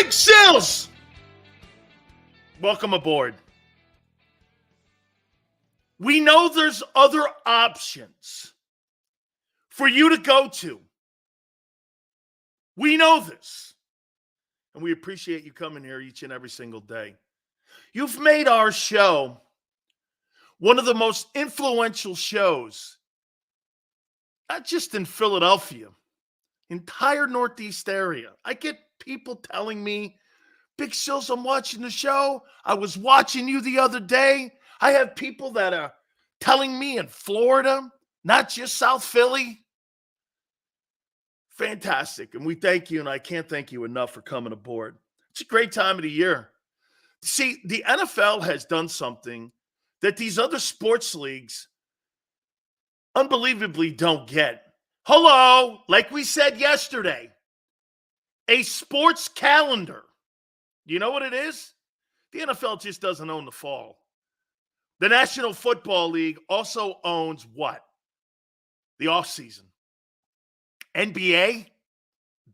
Big Sills! Welcome aboard. We know there's other options for you to go to. We know this. And we appreciate you coming here each and every single day. You've made our show one of the most influential shows, not just in Philadelphia, entire Northeast area. I get people telling me, Big Sills, I'm watching the show. I was watching you the other day. I have people that are telling me in Florida, not just South Philly. Fantastic. And we thank you, and I can't thank you enough for coming aboard. It's a great time of the year. See, the NFL has done something that these other sports leagues unbelievably don't get. Hello, like we said yesterday, a sports calendar. You know what it is? The NFL just doesn't own the fall. The National Football League also owns what? The offseason. NBA?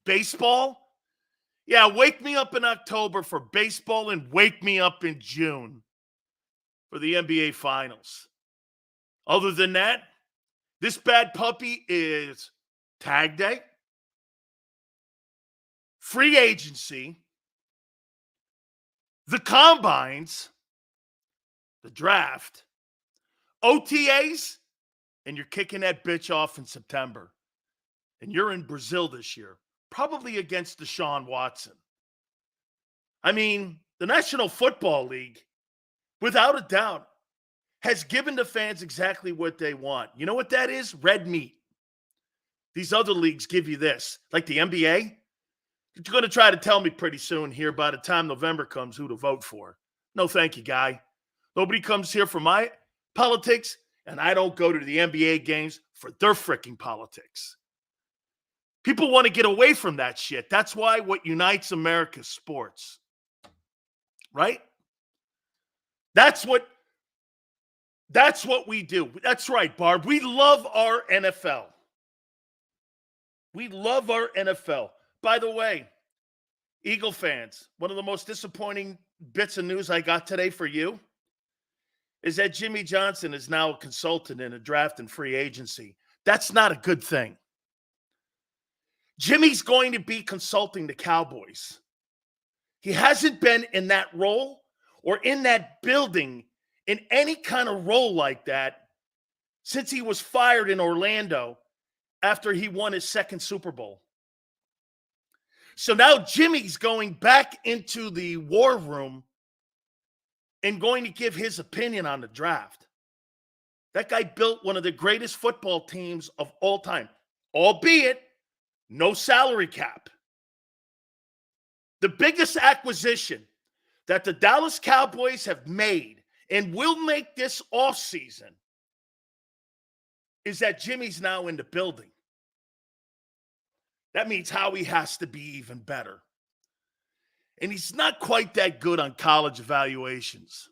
Baseball? Yeah, wake me up in October for baseball and wake me up in June for the NBA Finals. Other than that, this bad puppy is tag day, free agency, the combines, the draft, OTAs, and you're kicking that bitch off in September. And you're in Brazil this year, probably against Deshaun Watson. I mean, the National Football League, without a doubt, has given the fans exactly what they want. You know what that is? Red meat. These other leagues give you this, like the NBA. You're going to try to tell me pretty soon here by the time November comes who to vote for. No, thank you, guy. Nobody comes here for my politics, and I don't go to the NBA games for their freaking politics. People want to get away from that shit. That's why what unites America is sports. Right? That's what we do. That's right, Barb. We love our NFL. We love our NFL. By the way, Eagle fans, one of the most disappointing bits of news I got today for you is that Jimmy Johnson is now a consultant in a draft and free agency. That's not a good thing. Jimmy's going to be consulting the Cowboys. He hasn't been in that role or in that building in any kind of role like that since he was fired in Orlando after he won his second Super Bowl. So now Jimmy's going back into the war room and going to give his opinion on the draft. That guy built one of the greatest football teams of all time, albeit no salary cap. The biggest acquisition that the Dallas Cowboys have made and will make this offseason is that Jimmy's now in the building. That means Howie has to be even better. And he's not quite that good on college evaluations.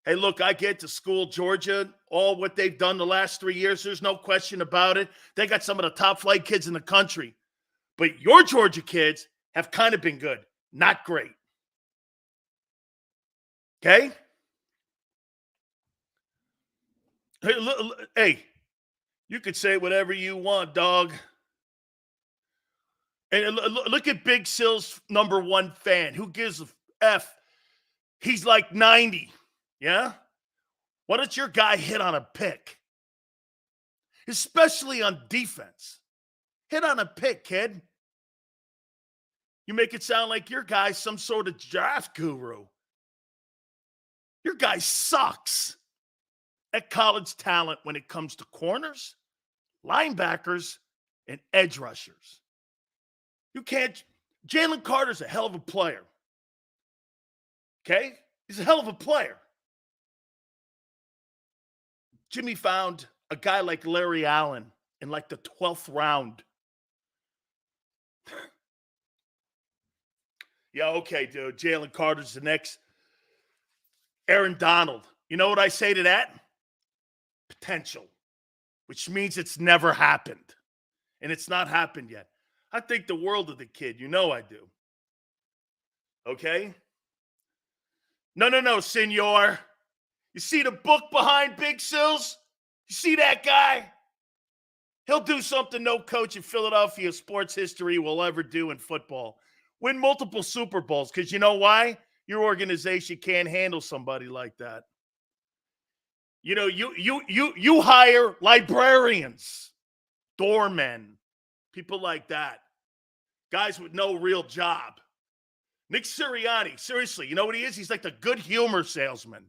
Hey, look, I get to school, Georgia, all what they've done the last 3 years. There's no question about it. They got some of the top flight kids in the country. But your Georgia kids have kind of been good, not great. Okay? Hey, you could say whatever you want, dog. And look at Big Sil's number one fan. Who gives a F? He's like 90. Yeah? Why don't your guy hit on a pick? Especially on defense. Hit on a pick, kid. You make it sound like your guy's some sort of draft guru. Your guy sucks at college talent when it comes to corners, linebackers, and edge rushers. You can't. Jalen Carter's a hell of a player. Okay? He's a hell of a player. Jimmy found a guy like Larry Allen in like the 12th round. Yeah, okay, dude. Jalen Carter's the next Aaron Donald. You know what I say to that? Potential, which means it's never happened. And it's not happened yet. I think the world of the kid. You know I do. Okay? No, senor. You see the book behind Big Sills? You see that guy? He'll do something no coach in Philadelphia sports history will ever do in football. Win multiple Super Bowls, because you know why? Your organization can't handle somebody like that. You know, you hire librarians, doormen, people like that. Guys with no real job. Nick Sirianni, seriously, you know what he is? He's like the good humor salesman.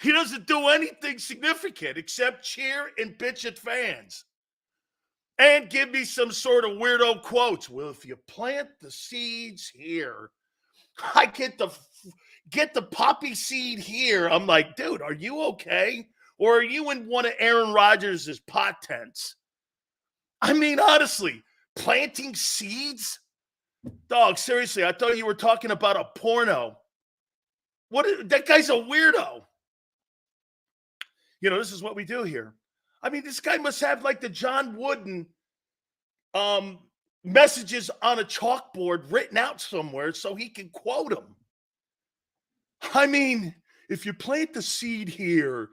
He doesn't do anything significant except cheer and bitch at fans. And give me some sort of weirdo quotes. Well, if you plant the seeds here, I get the poppy seed here. I'm like, dude, are you okay? Or are you in one of Aaron Rodgers' pot tents? I mean, honestly, planting seeds? Dog, seriously, I thought you were talking about a porno. That guy's a weirdo. You know, this is what we do here. I mean, this guy must have like the John Wooden messages on a chalkboard written out somewhere so he can quote them. I mean, if you plant the seed here,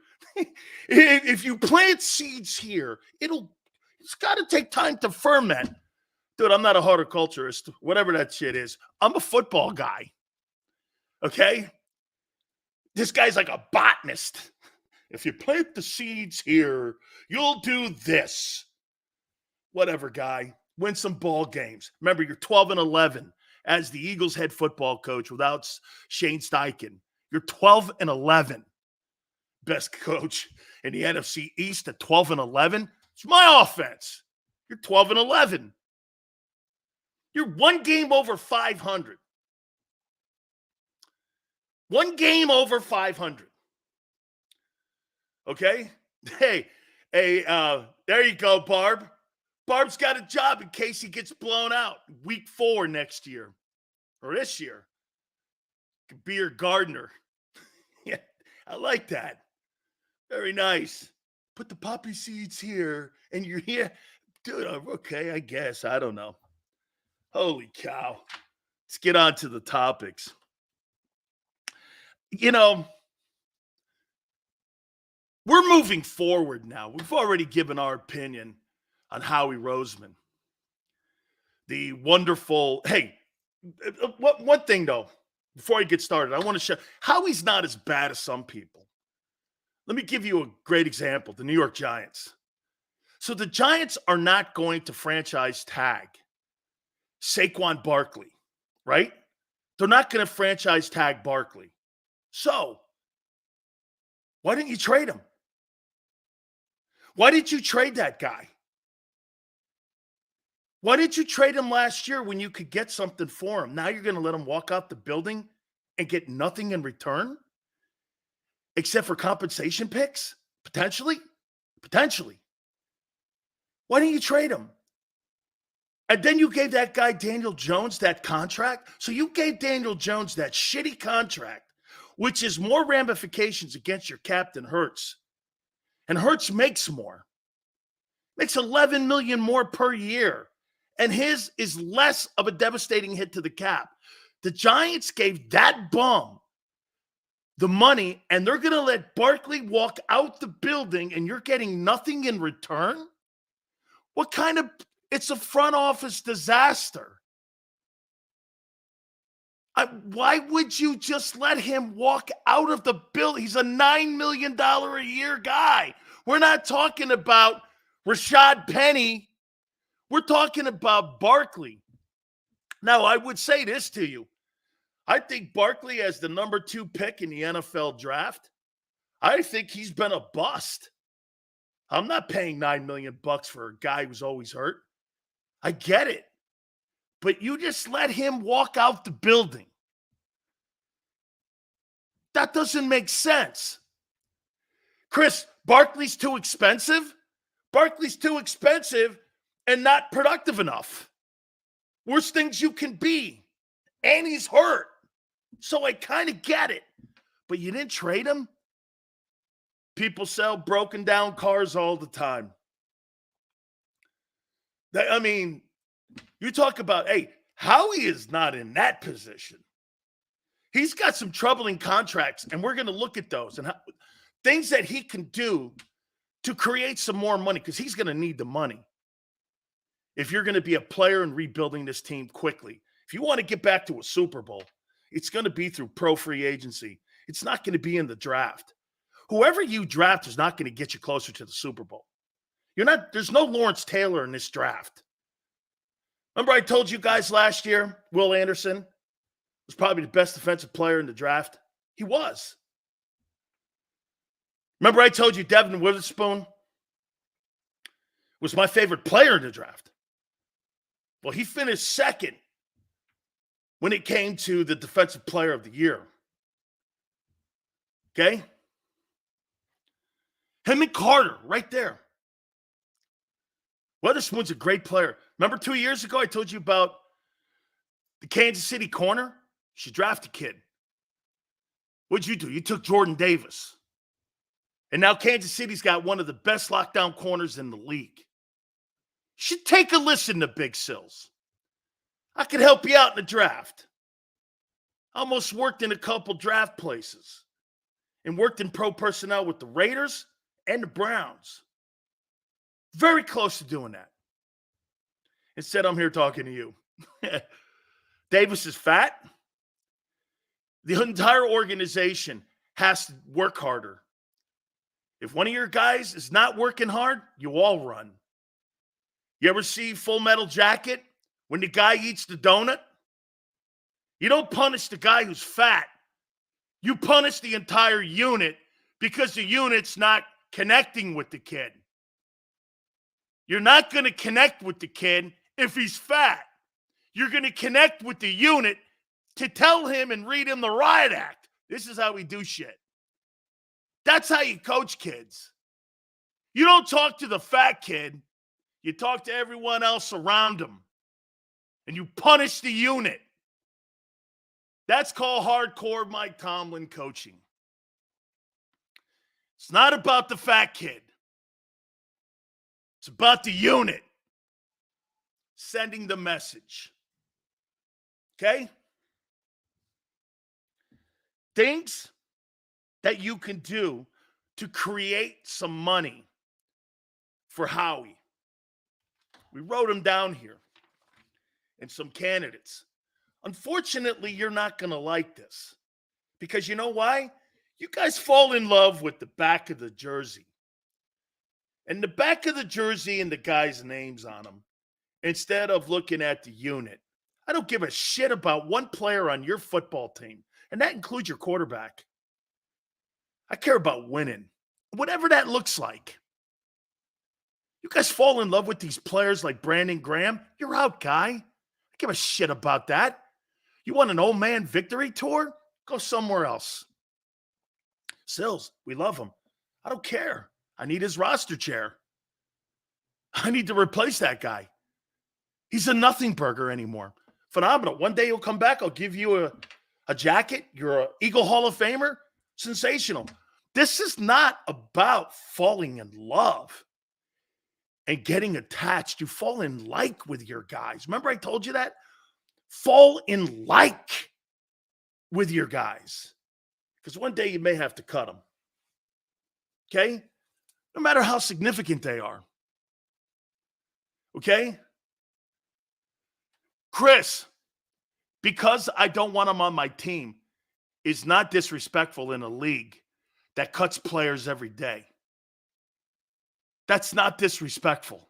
if you plant seeds here, it's got to take time to ferment. Dude, I'm not a horticulturist, whatever that shit is. I'm a football guy. Okay? This guy's like a botanist. If you plant the seeds here, you'll do this. Whatever, guy. Win some ball games. Remember, you're 12-11 as the Eagles head football coach without Shane Steichen. You're 12-11. Best coach in the NFC East at 12-11. It's my offense. You're 12-11. You're one game over 500. One game over 500. Okay? Hey, there you go, Barb. Barb's got a job in case he gets blown out week 4 next year or this year. Could be your gardener. Yeah, I like that. Very nice. Put the poppy seeds here and you're here. Dude, okay, I guess. I don't know. Holy cow. Let's get on to the topics. You know, we're moving forward now. We've already given our opinion on Howie Roseman. The wonderful, hey, one thing though, before I get started, I want to show Howie's not as bad as some people. Let me give you a great example, the New York Giants. So the Giants are not going to franchise tag Saquon Barkley, right? They're not going to franchise tag Barkley. So why didn't you trade him? Why did you trade that guy? Why didn't you trade him last year when you could get something for him? Now you're going to let him walk out the building and get nothing in return? Except for compensation picks? Potentially. Why didn't you trade him? And then you gave that guy Daniel Jones that contract. So you gave Daniel Jones that shitty contract, which is more ramifications against your cap than Hurts. And Hurts makes more. Makes $11 million more per year. And his is less of a devastating hit to the cap. The Giants gave that bum the money, and they're going to let Barkley walk out the building, and you're getting nothing in return? What kind of – it's a front office disaster. Why would you just let him walk out of the building? He's a $9 million a year guy. We're not talking about Rashad Penny. We're talking about Barkley. Now, I would say this to you. I think Barkley as the number 2 pick in the NFL draft, I think he's been a bust. I'm not paying $9 million for a guy who's always hurt. I get it. But you just let him walk out the building. That doesn't make sense. Chris, Barkley's too expensive? Barkley's too expensive and not productive enough. Worst things you can be. And he's hurt. So I kind of get it. But you didn't trade him? People sell broken down cars all the time. I mean, you talk about, hey, Howie is not in that position. He's got some troubling contracts, and we're going to look at those and things that he can do to create some more money, because he's going to need the money if you're going to be a player and rebuilding this team quickly. If you want to get back to a Super Bowl, it's going to be through pro free agency. It's not going to be in the draft. Whoever you draft is not going to get you closer to the Super Bowl. There's no Lawrence Taylor in this draft. Remember I told you guys last year, Will Anderson was probably the best defensive player in the draft? He was. Remember I told you Devin Witherspoon was my favorite player in the draft? Well, he finished second when it came to the defensive player of the year. Okay? Him and Carter, right there. Witherspoon's a great player. Remember 2 years ago I told you about the Kansas City corner? You should draft a kid. What'd you do? You took Jordan Davis. And now Kansas City's got one of the best lockdown corners in the league. You should take a listen to Big Sills. I could help you out in the draft. I almost worked in a couple draft places and worked in pro personnel with the Raiders and the Browns. Very close to doing that. Instead, I'm here talking to you. Davis is fat. The entire organization has to work harder. If one of your guys is not working hard, you all run. You ever see Full Metal Jacket when the guy eats the donut? You don't punish the guy who's fat. You punish the entire unit because the unit's not connecting with the kid. You're not going to connect with the kid if he's fat. You're going to connect with the unit to tell him and read him the riot act. This is how we do shit. That's how you coach kids. You don't talk to the fat kid. You talk to everyone else around him. And you punish the unit. That's called hardcore Mike Tomlin coaching. It's not about the fat kid. It's about the unit. Sending the message. Okay? Things that you can do to create some money for Howie. We wrote them down here and some candidates. Unfortunately, you're not going to like this because you know why? You guys fall in love with the back of the jersey. And the back of the jersey and the guy's names on them instead of looking at the unit. I don't give a shit about one player on your football team, and that includes your quarterback. I care about winning, whatever that looks like. You guys fall in love with these players like Brandon Graham. You're out, guy. I give a shit about that. You want an old man victory tour? Go somewhere else. Sills, we love him. I don't care. I need his roster chair. I need to replace that guy. He's a nothing burger anymore. Phenomenal. One day he'll come back. I'll give you a jacket. You're an Eagle Hall of Famer. Sensational. This is not about falling in love and getting attached. You fall in like with your guys. Remember I told you that? Fall in like with your guys. Because one day you may have to cut them. Okay? No matter how significant they are. Okay? Chris, because I don't want him on my team, is not disrespectful in a league that cuts players every day. That's not disrespectful.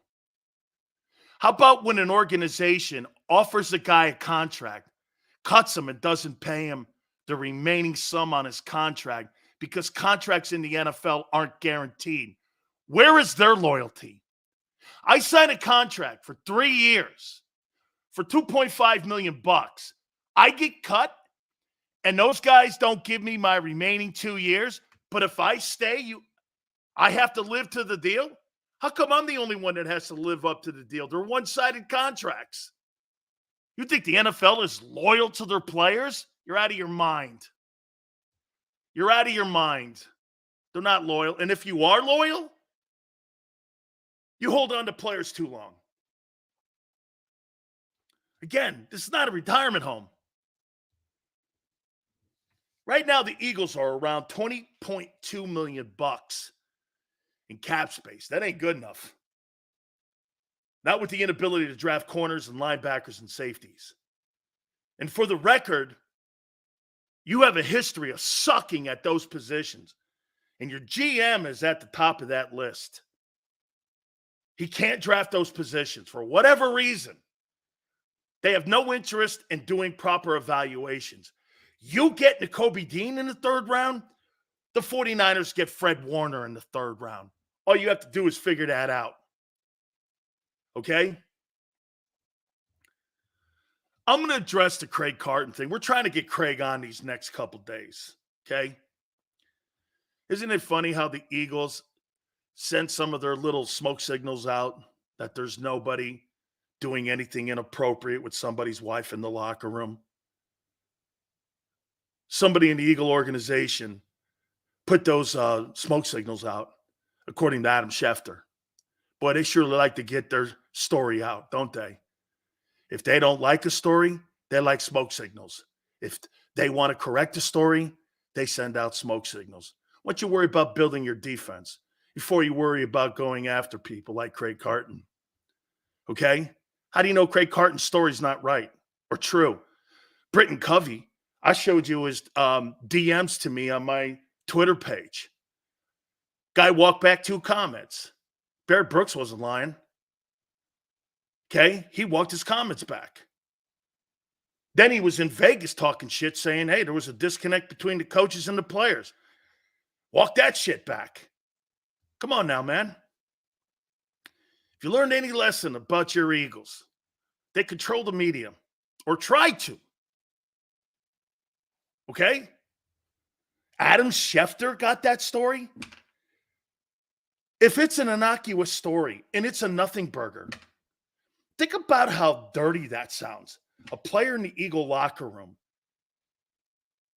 How about when an organization offers a guy a contract, cuts him and doesn't pay him the remaining sum on his contract because contracts in the NFL aren't guaranteed? Where is their loyalty? I signed a contract for 3 years for $2.5 million. I get cut and those guys don't give me my remaining 2 years. But if I stay, I have to live to the deal? How come I'm the only one that has to live up to the deal? They're one-sided contracts. You think the NFL is loyal to their players? You're out of your mind. You're out of your mind. They're not loyal. And if you are loyal, you hold on to players too long. Again, this is not a retirement home. Right now, the Eagles are around $20.2 million in cap space. That ain't good enough. Not with the inability to draft corners and linebackers and safeties. And for the record, you have a history of sucking at those positions. And your GM is at the top of that list. He can't draft those positions for whatever reason. They have no interest in doing proper evaluations. You get Nakobe Dean in the third round, the 49ers get Fred Warner in the third round. All you have to do is figure that out. Okay? I'm going to address the Craig Carton thing. We're trying to get Craig on these next couple days. Okay? Isn't it funny how the Eagles sent some of their little smoke signals out that there's nobody doing anything inappropriate with somebody's wife in the locker room? Somebody in the Eagle organization put those smoke signals out, according to Adam Schefter. Boy, they surely like to get their story out, don't they? If they don't like a story, they like smoke signals. If they want to correct a story, they send out smoke signals. Why don't you worry about building your defense before you worry about going after people like Craig Carton? Okay? How do you know Craig Carton's story's not right or true? Britton Covey, I showed you his DMs to me on my Twitter page. Guy walked back 2 comments. Barrett Brooks wasn't lying. Okay? He walked his comments back. Then he was in Vegas talking shit, saying, hey, there was a disconnect between the coaches and the players. Walk that shit back. Come on now, man. If you learned any lesson about your Eagles, they control the media, or try to. Okay? Adam Schefter got that story. If it's an innocuous story and it's a nothing burger, think about how dirty that sounds. A player in the Eagle locker room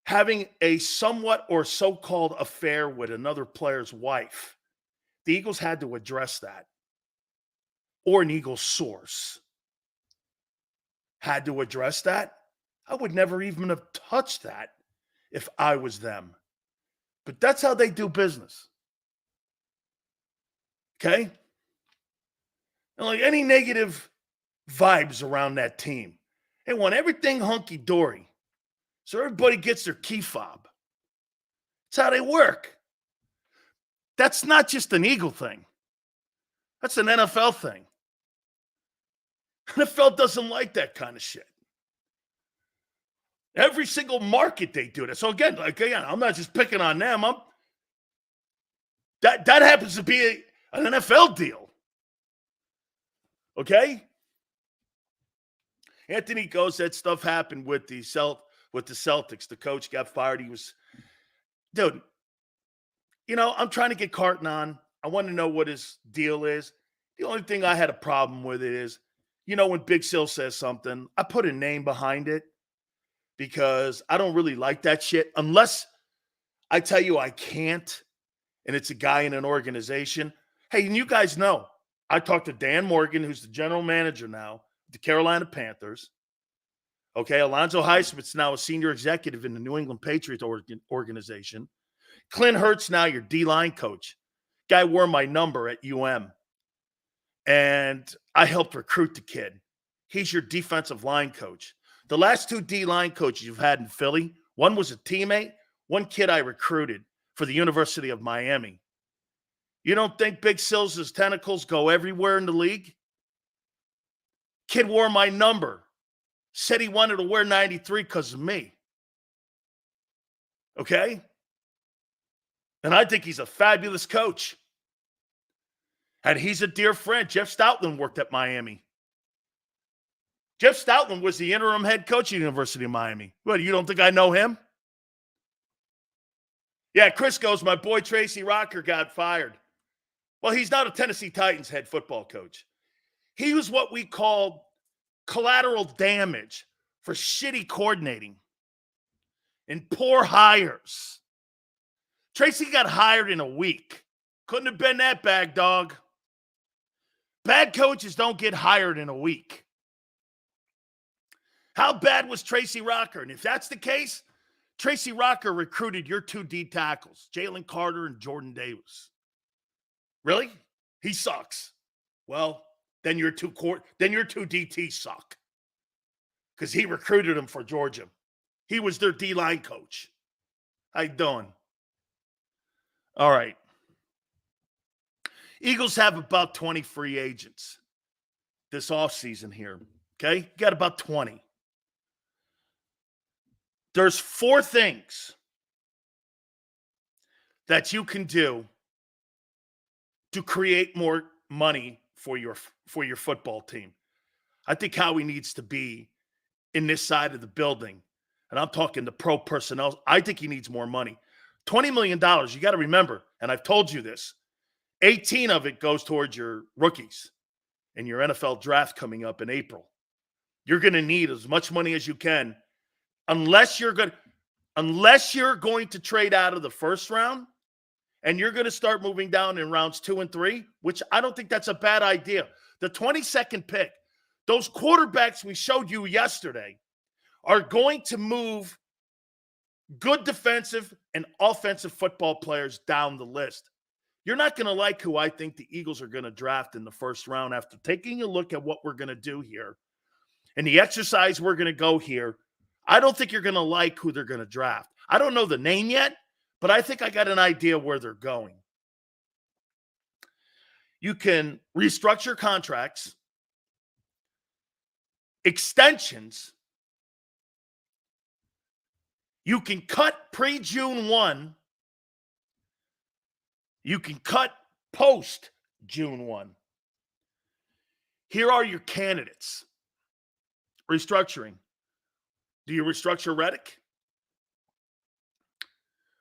having a somewhat or so-called affair with another player's wife. The Eagles had to address that. Or an Eagles source had to address that. I would never even have touched that if I was them. But that's how they do business. Okay? And like any negative vibes around that team, they want everything hunky-dory. So everybody gets their key fob. That's how they work. That's not just an Eagle thing. That's an NFL thing. NFL doesn't like that kind of shit. Every single market they do that. So again, I'm not just picking on them. That happens to be an NFL deal. Okay? Anthony goes, that stuff happened with the Celtics. The coach got fired. Dude, I'm trying to get Carton on. I want to know what his deal is. The only thing I had a problem with it is, when Big Sil says something, I put a name behind it because I don't really like that shit unless I tell you I can't and it's a guy in an organization. Hey, and you guys know, I talked to Dan Morgan, who's the general manager now of the Carolina Panthers. Okay, Alonzo Highsmith's now a senior executive in the New England Patriots organization. Clint Hurts now your D-line coach. Guy wore my number at UM. And I helped recruit the kid. He's your defensive line coach. The last 2 D-line coaches you've had in Philly, one was a teammate, one kid I recruited for the University of Miami. You don't think Big Sills' tentacles go everywhere in the league? Kid wore my number. Said he wanted to wear 93 because of me. Okay? And I think he's a fabulous coach. And he's a dear friend. Jeff Stoutland worked at Miami. Jeff Stoutland was the interim head coach at the University of Miami. What, you don't think I know him? Yeah, Chris goes, my boy Tracy Rocker got fired. Well, he's not a Tennessee Titans head football coach. He was what we call collateral damage for shitty coordinating and poor hires. Tracy got hired in a week. Couldn't have been that bad, dog. Bad coaches don't get hired in a week. How bad was Tracy Rocker? And if that's the case, Tracy Rocker recruited your 2 D tackles, Jalen Carter and Jordan Davis. Really? He sucks. Well, then your 2 DTs suck. Because he recruited them for Georgia. He was their D-line coach. How you doing? All right. Eagles have about 20 free agents this offseason here. Okay? You got about 20. There's 4 things that you can do to create more money for your football team. I think Howie needs to be in this side of the building, and I'm talking the pro personnel. I think he needs more money. $20 million, you got to remember, and I've told you this, 18 of it goes towards your rookies and your NFL draft coming up in April. You're going to need as much money as you can unless you're going to trade out of the first round and you're going to start moving down in rounds 2 and 3, which I don't think that's a bad idea. The 22nd pick, those quarterbacks we showed you yesterday are going to move good defensive and offensive football players down the list. You're not going to like who I think the Eagles are going to draft in the first round after taking a look at what we're going to do here and the exercise we're going to go here. I don't think you're going to like who they're going to draft. I don't know the name yet, but I think I got an idea where they're going. You can restructure contracts, extensions. You can cut pre-June 1. You can cut post-June 1. Here are your candidates. Restructuring. Do you restructure Reddick?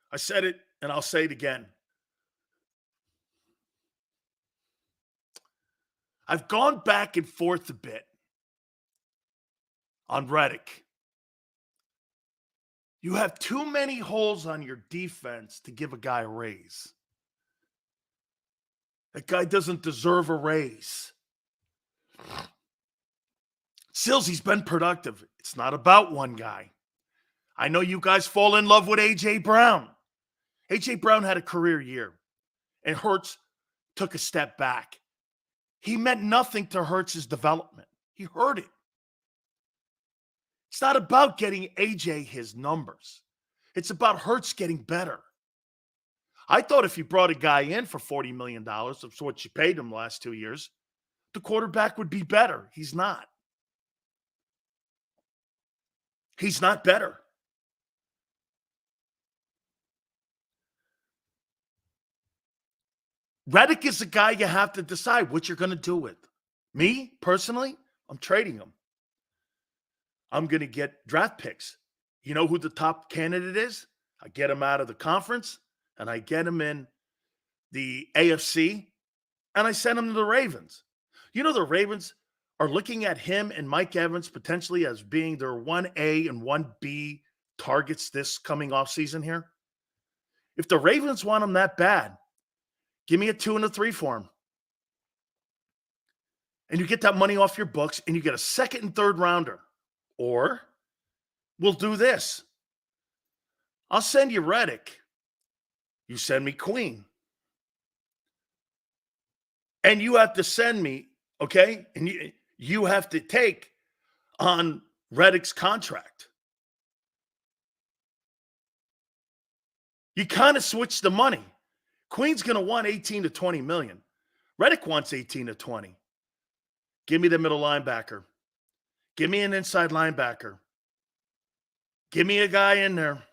I said it, and I'll say it again. I've gone back and forth a bit on Reddick. You have too many holes on your defense to give a guy a raise. That guy doesn't deserve a raise. Sills, he's been productive. It's not about one guy. I know you guys fall in love with A.J. Brown. A.J. Brown had a career year, and Hurts took a step back. He meant nothing to Hurts' development. He hurt it. It's not about getting A.J. his numbers. It's about Hurts getting better. I thought if you brought a guy in for $40 million, that's what you paid him the last 2 years, the quarterback would be better. He's not. He's not better. Reddick is the guy you have to decide what you're going to do with. Me, personally, I'm trading him. I'm going to get draft picks. You know who the top candidate is? I get him out of the conference, and I get him in the AFC, and I send him to the Ravens. You know the Ravens are looking at him and Mike Evans potentially as being their 1A and 1B targets this coming offseason here. If the Ravens want him that bad, give me a 2 and a 3 for him. And you get that money off your books, and you get a second and third rounder. Or we'll do this. I'll send you Reddick. You send me Queen. And you have to send me, okay? And you have to take on Reddick's contract. You kind of switch the money. Queen's going to want 18 to 20 million. Reddick wants 18 to 20. Give me the middle linebacker. Give me an inside linebacker. Give me a guy in there.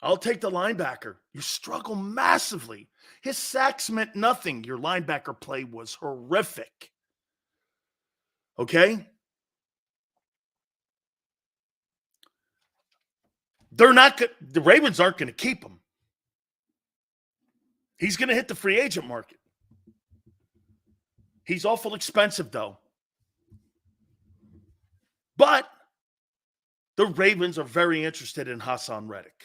I'll take the linebacker. You struggle massively. His sacks meant nothing. Your linebacker play was horrific. Okay? The Ravens aren't going to keep him. He's going to hit the free agent market. He's awful expensive, though. But the Ravens are very interested in Hassan Reddick.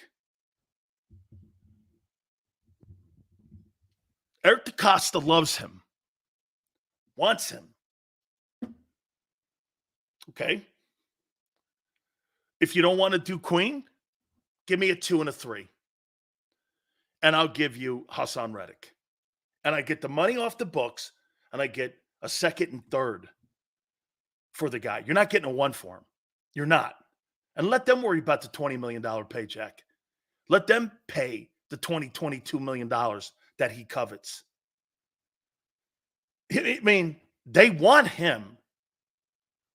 Eric DeCosta loves him, wants him. Okay? If you don't want to do Queen, give me a 2 and a 3. And I'll give you Hassan Reddick. And I get the money off the books, and I get a second and third for the guy. You're not getting a 1 for him. You're not. And let them worry about the $20 million paycheck. Let them pay the $22 million that he covets. I mean, they want him,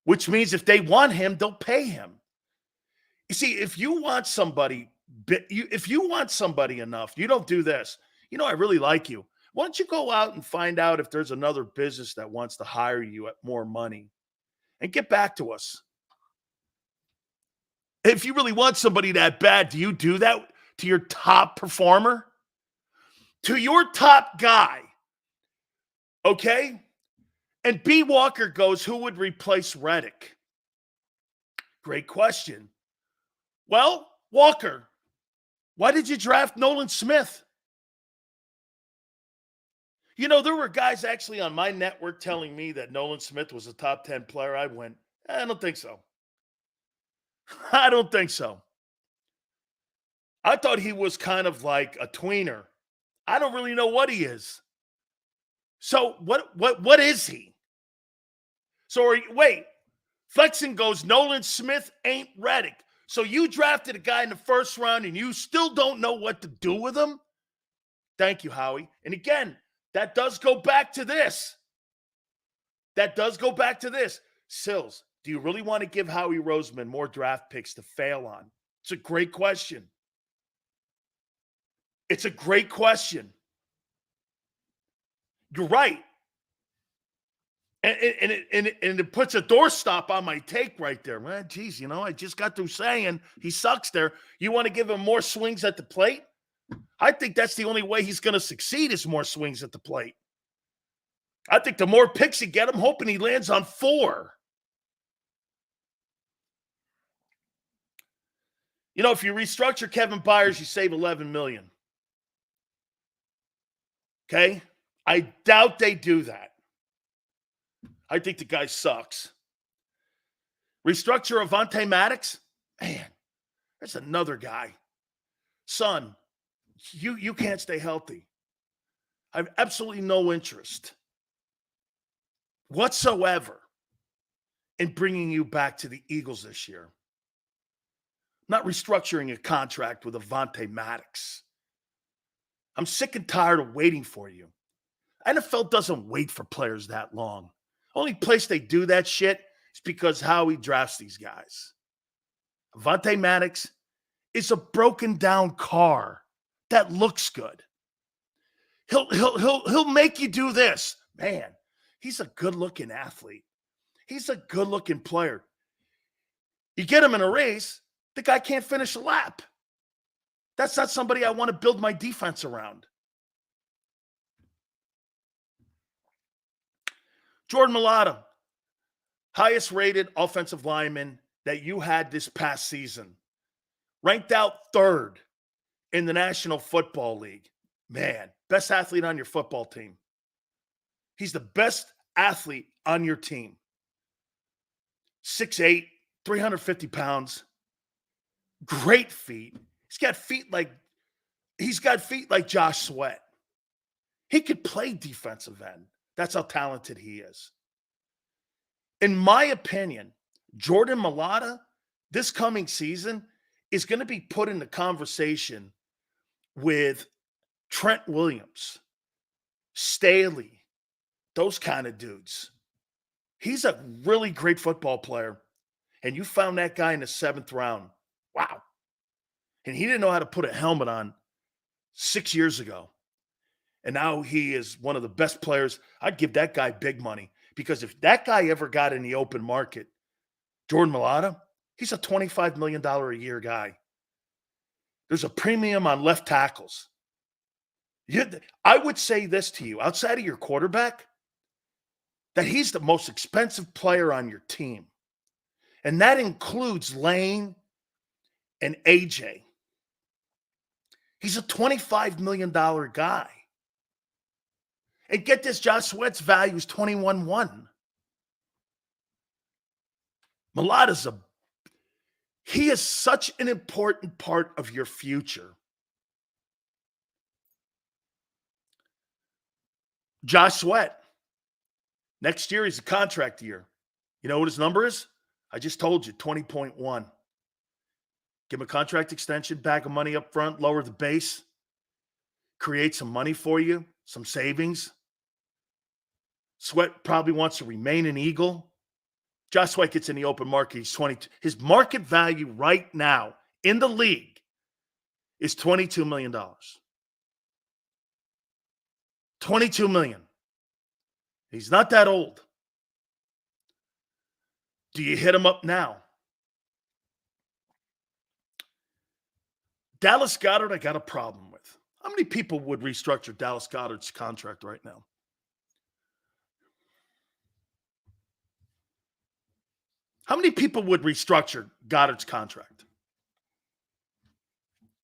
which means if they want him, they'll pay him. You see, if you want somebody enough, you don't do this. You know, I really like you. Why don't you go out and find out if there's another business that wants to hire you at more money and get back to us? If you really want somebody that bad, do you do that to your top performer? To your top guy? Okay? And B. Walker goes, who would replace Reddick? Great question. Well, Walker, why did you draft Nolan Smith? You know, there were guys actually on my network telling me that Nolan Smith was a top 10 player. I went, I don't think so. I don't think so. I thought he was kind of like a tweener. I don't really know what he is. So what is he? So wait, Flexen goes, Nolan Smith ain't Reddick. So you drafted a guy in the first round and you still don't know what to do with him? Thank you, Howie. And again, that does go back to this. Sills, do you really want to give Howie Roseman more draft picks to fail on? It's a great question. You're right. And it puts a doorstop on my take right there. Well, geez, you know, I just got through saying he sucks there. You want to give him more swings at the plate? I think that's the only way he's going to succeed is more swings at the plate. I think the more picks you get, I'm hoping he lands on 4. You know, if you restructure Kevin Byers, you save $11 million. Okay? I doubt they do that. I think the guy sucks. Restructure Avonte Maddox? Man, that's another guy. Son, you can't stay healthy. I have absolutely no interest whatsoever in bringing you back to the Eagles this year. I'm not restructuring a contract with Avonte Maddox. I'm sick and tired of waiting for you. NFL doesn't wait for players that long. Only place they do that shit is because Howie drafts these guys. Avonte Maddox is a broken down car that looks good. He'll make you do this. Man, he's a good-looking athlete. He's a good-looking player. You get him in a race, the guy can't finish a lap. That's not somebody I want to build my defense around. Jordan Mailata, highest rated offensive lineman that you had this past season. Ranked out 3rd in the National Football League. Man, best athlete on your football team. He's the best athlete on your team. 6'8", 350 pounds. Great feet. He's got feet like Josh Sweat. He could play defensive end. That's how talented he is. In my opinion, Jordan Mailata, this coming season, is going to be put in the conversation with Trent Williams, Staley, those kind of dudes. He's a really great football player, and you found that guy in the 7th round. Wow. And he didn't know how to put a helmet on 6 years ago. And now he is one of the best players. I'd give that guy big money because if that guy ever got in the open market, Jordan Mailata, he's a $25 million a year guy. There's a premium on left tackles. I would say this to you, outside of your quarterback, that he's the most expensive player on your team. And that includes Lane and AJ. He's a $25 million guy. And get this, Josh Sweat's value is 21-1. Mailata's He is such an important part of your future. Josh Sweat. Next year, he's a contract year. You know what his number is? I just told you, 20.1. Give him a contract extension, bag of money up front, lower the base, create some money for you, some savings. Sweat probably wants to remain an Eagle. Josh Sweat gets in the open market. He's 22. His market value right now in the league is $22 million. $22 million. He's not that old. Do you hit him up now? Dallas Goedert, I got a problem with. How many people would restructure Dallas Goedert's contract right now? How many people would restructure Goddard's contract?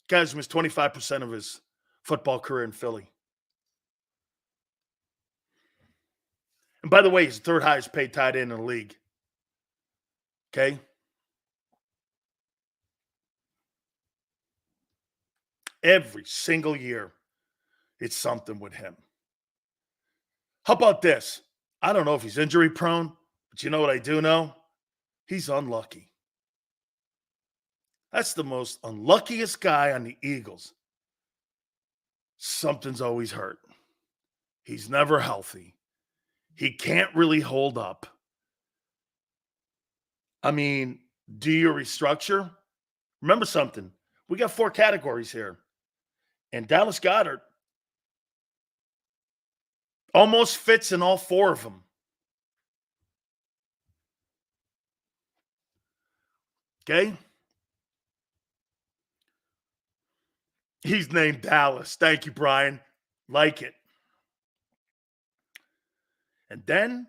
Guys missed 25% of his football career in Philly. And by the way, he's the third highest paid tight end in the league. Okay? Every single year, it's something with him. How about this? I don't know if he's injury prone, but you know what I do know? He's unlucky. That's the most unluckiest guy on the Eagles. Something's always hurt. He's never healthy. He can't really hold up. I mean, do you restructure? Remember something. We got 4 categories here. And Dallas Goedert almost fits in all 4 of them. Okay? He's named Dallas. Thank you, Brian. Like it. And then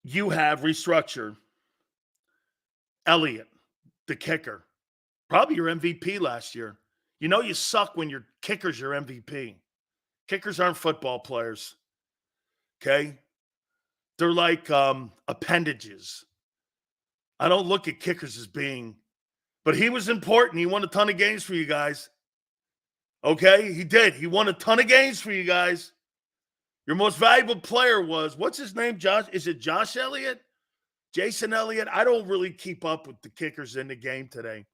you have restructured Elliott, the kicker. Probably your MVP last year. You know you suck when your kicker's your MVP. Kickers aren't football players. Okay? They're like appendages. I don't look at kickers as being, but he was important. He won a ton of games for you guys. Okay? He did. He won a ton of games for you guys. Your most valuable player was, what's his name, Josh? Is it Josh Elliott? Jason Elliott? I don't really keep up with the kickers in the game today.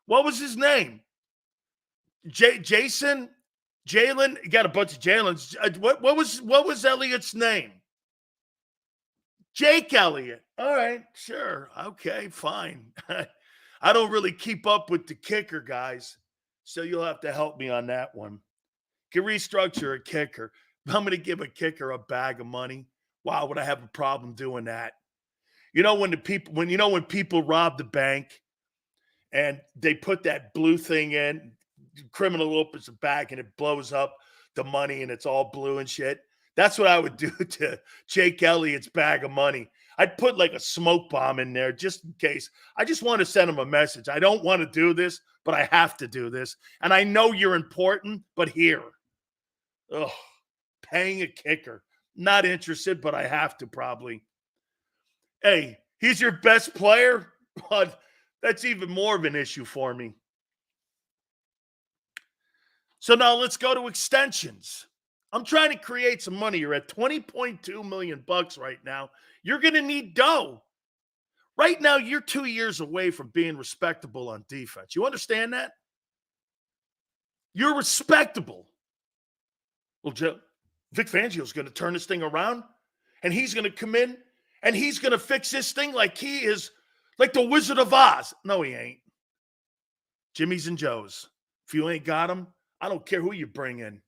What was his name? Jason? Jalen? You got a bunch of Jalen's. What was Elliott's name? Jake Elliott. All right, sure. Okay, fine. I don't really keep up with the kicker, guys, so you'll have to help me on that one. Can restructure a kicker. I'm going to give a kicker a bag of money. Wow, would I have a problem doing that? You know when people rob the bank and they put that blue thing in, criminal opens a bag and it blows up the money and it's all blue and shit. That's what I would do to Jake Elliott's bag of money. I'd put like a smoke bomb in there just in case. I just want to send him a message. I don't want to do this, but I have to do this. And I know you're important, but here. Ugh. Paying a kicker. Not interested, but I have to probably. Hey, he's your best player? But that's even more of an issue for me. So now let's go to extensions. I'm trying to create some money. You're at $20.2 million right now. You're going to need dough. Right now, you're 2 years away from being respectable on defense. You understand that? You're respectable. Well, Vic Fangio's going to turn this thing around, and he's going to come in, and he's going to fix this thing like he is like the Wizard of Oz. No, he ain't. Jimmy's and Joe's. If you ain't got him, I don't care who you bring in.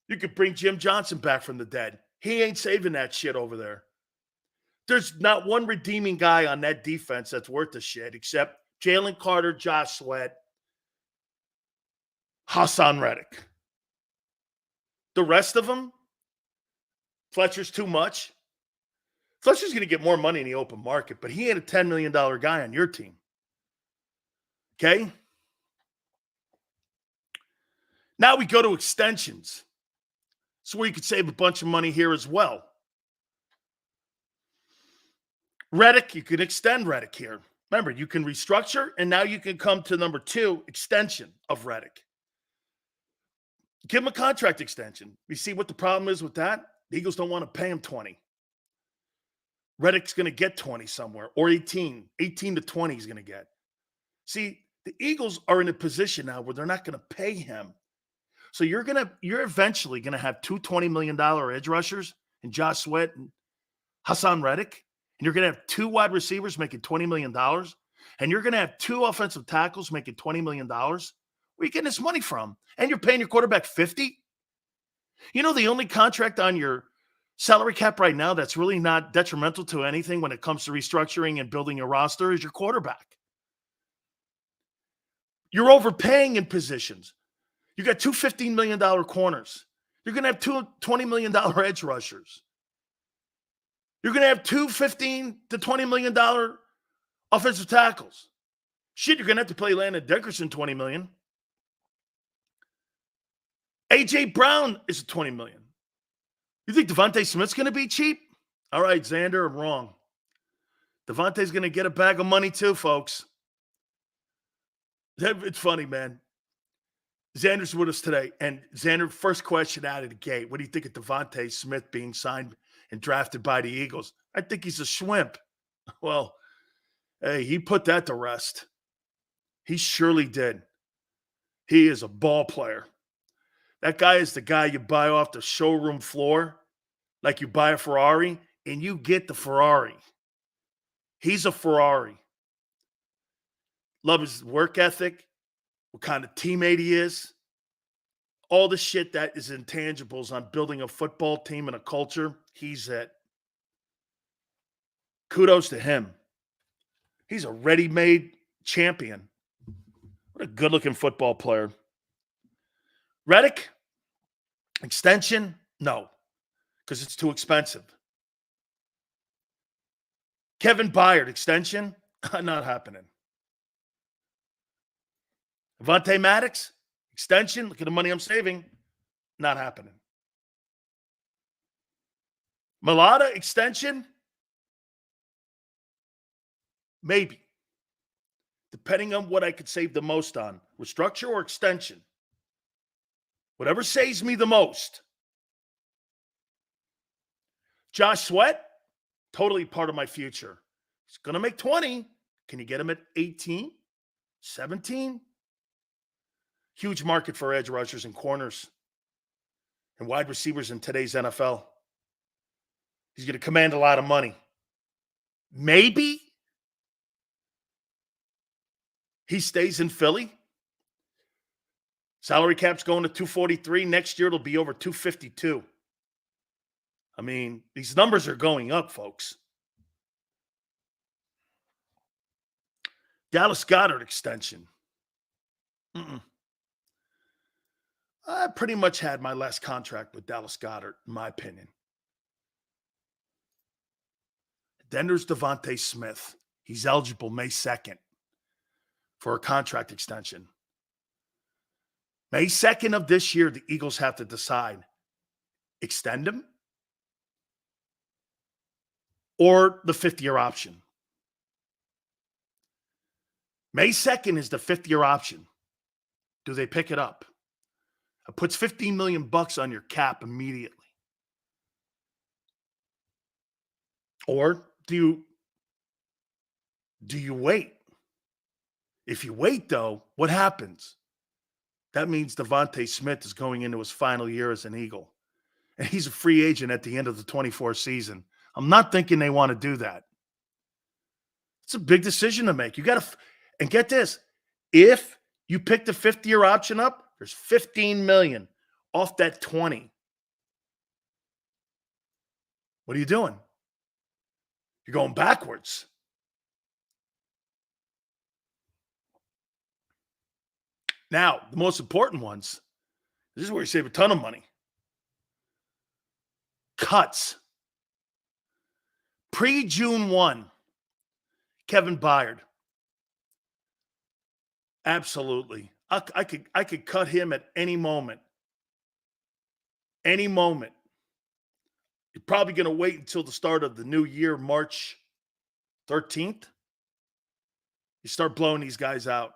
You could bring Jim Johnson back from the dead. He ain't saving that shit over there. There's not one redeeming guy on that defense that's worth a shit except Jalen Carter, Josh Sweat, Hassan Reddick. The rest of them, Fletcher's too much. Fletcher's going to get more money in the open market, but he ain't a $10 million guy on your team. Okay? Now we go to extensions. So where you could save a bunch of money here as well. Reddick, you can extend Reddick here. Remember, you can restructure, and now you can come to number 2, extension of Reddick. Give him a contract extension. You see what the problem is with that? The Eagles don't want to pay him 20. Reddick's going to get 20 somewhere, or 18. 18 to 20 he's going to get. See, the Eagles are in a position now where they're not going to pay him. So you're eventually going to have two $20 million edge rushers and Josh Sweat and Hassan Reddick. And you're going to have 2 wide receivers making $20 million. And you're going to have 2 offensive tackles making $20 million. Where are you getting this money from? And you're paying your quarterback $50? You know, the only contract on your salary cap right now that's really not detrimental to anything when it comes to restructuring and building a roster is your quarterback. You're overpaying in positions. You got 2 $15 million corners. You're going to have 2 $20 million edge rushers. You're going to have 2 $15 to $20 million offensive tackles. Shit, you're going to have to play Landon Dickerson $20 million. A.J. Brown is $20 million. You think Devontae Smith's going to be cheap? All right, Xander, I'm wrong. Devontae's going to get a bag of money too, folks. It's funny, man. Xander's with us today. And Xander, first question out of the gate. What do you think of Devontae Smith being signed and drafted by the Eagles? I think he's a schwimp. Well, hey, he put that to rest. He surely did. He is a ball player. That guy is the guy you buy off the showroom floor like you buy a Ferrari, and you get the Ferrari. He's a Ferrari. Love his work ethic, what kind of teammate he is, all the shit that is intangibles on building a football team and a culture. He's it. Kudos to him. He's a ready-made champion. What a good-looking football player. Reddick, extension? No, because it's too expensive. Kevin Byard, extension? Not happening. Avonte Maddox, extension? Look at the money I'm saving. Not happening. Mailata, extension? Maybe. Depending on what I could save the most on. Restructure or extension. Whatever saves me the most. Josh Sweat, totally part of my future. He's going to make 20. Can you get him at 18? 17? Huge market for edge rushers and corners and wide receivers in today's NFL. He's going to command a lot of money. Maybe he stays in Philly. Salary cap's going to 243. Next year, it'll be over 252. I mean, these numbers are going up, folks. Dallas Goedert extension. I pretty much had my last contract with Dallas Goedert, in my opinion. Then there's Devontae Smith. He's eligible May 2nd for a contract extension. May 2nd of this year, the Eagles have to decide, extend him or the 5th-year option. May 2nd is the 5th-year option. Do they pick it up? It puts $15 million on your cap immediately. Or do you wait? If you wait, though, what happens? That means Devontae Smith is going into his final year as an Eagle. And he's a free agent at the end of the 24 season. I'm not thinking they want to do that. It's a big decision to make. You got to, and get this, if you pick the 5th-year option up, there's $15 million off that 20. What are you doing? You're going backwards. Now, the most important ones, this is where you save a ton of money. Cuts. Pre-June 1, Kevin Byard. Absolutely. I could cut him at any moment. Any moment. You're probably going to wait until the start of the new year, March 13th, you start blowing these guys out.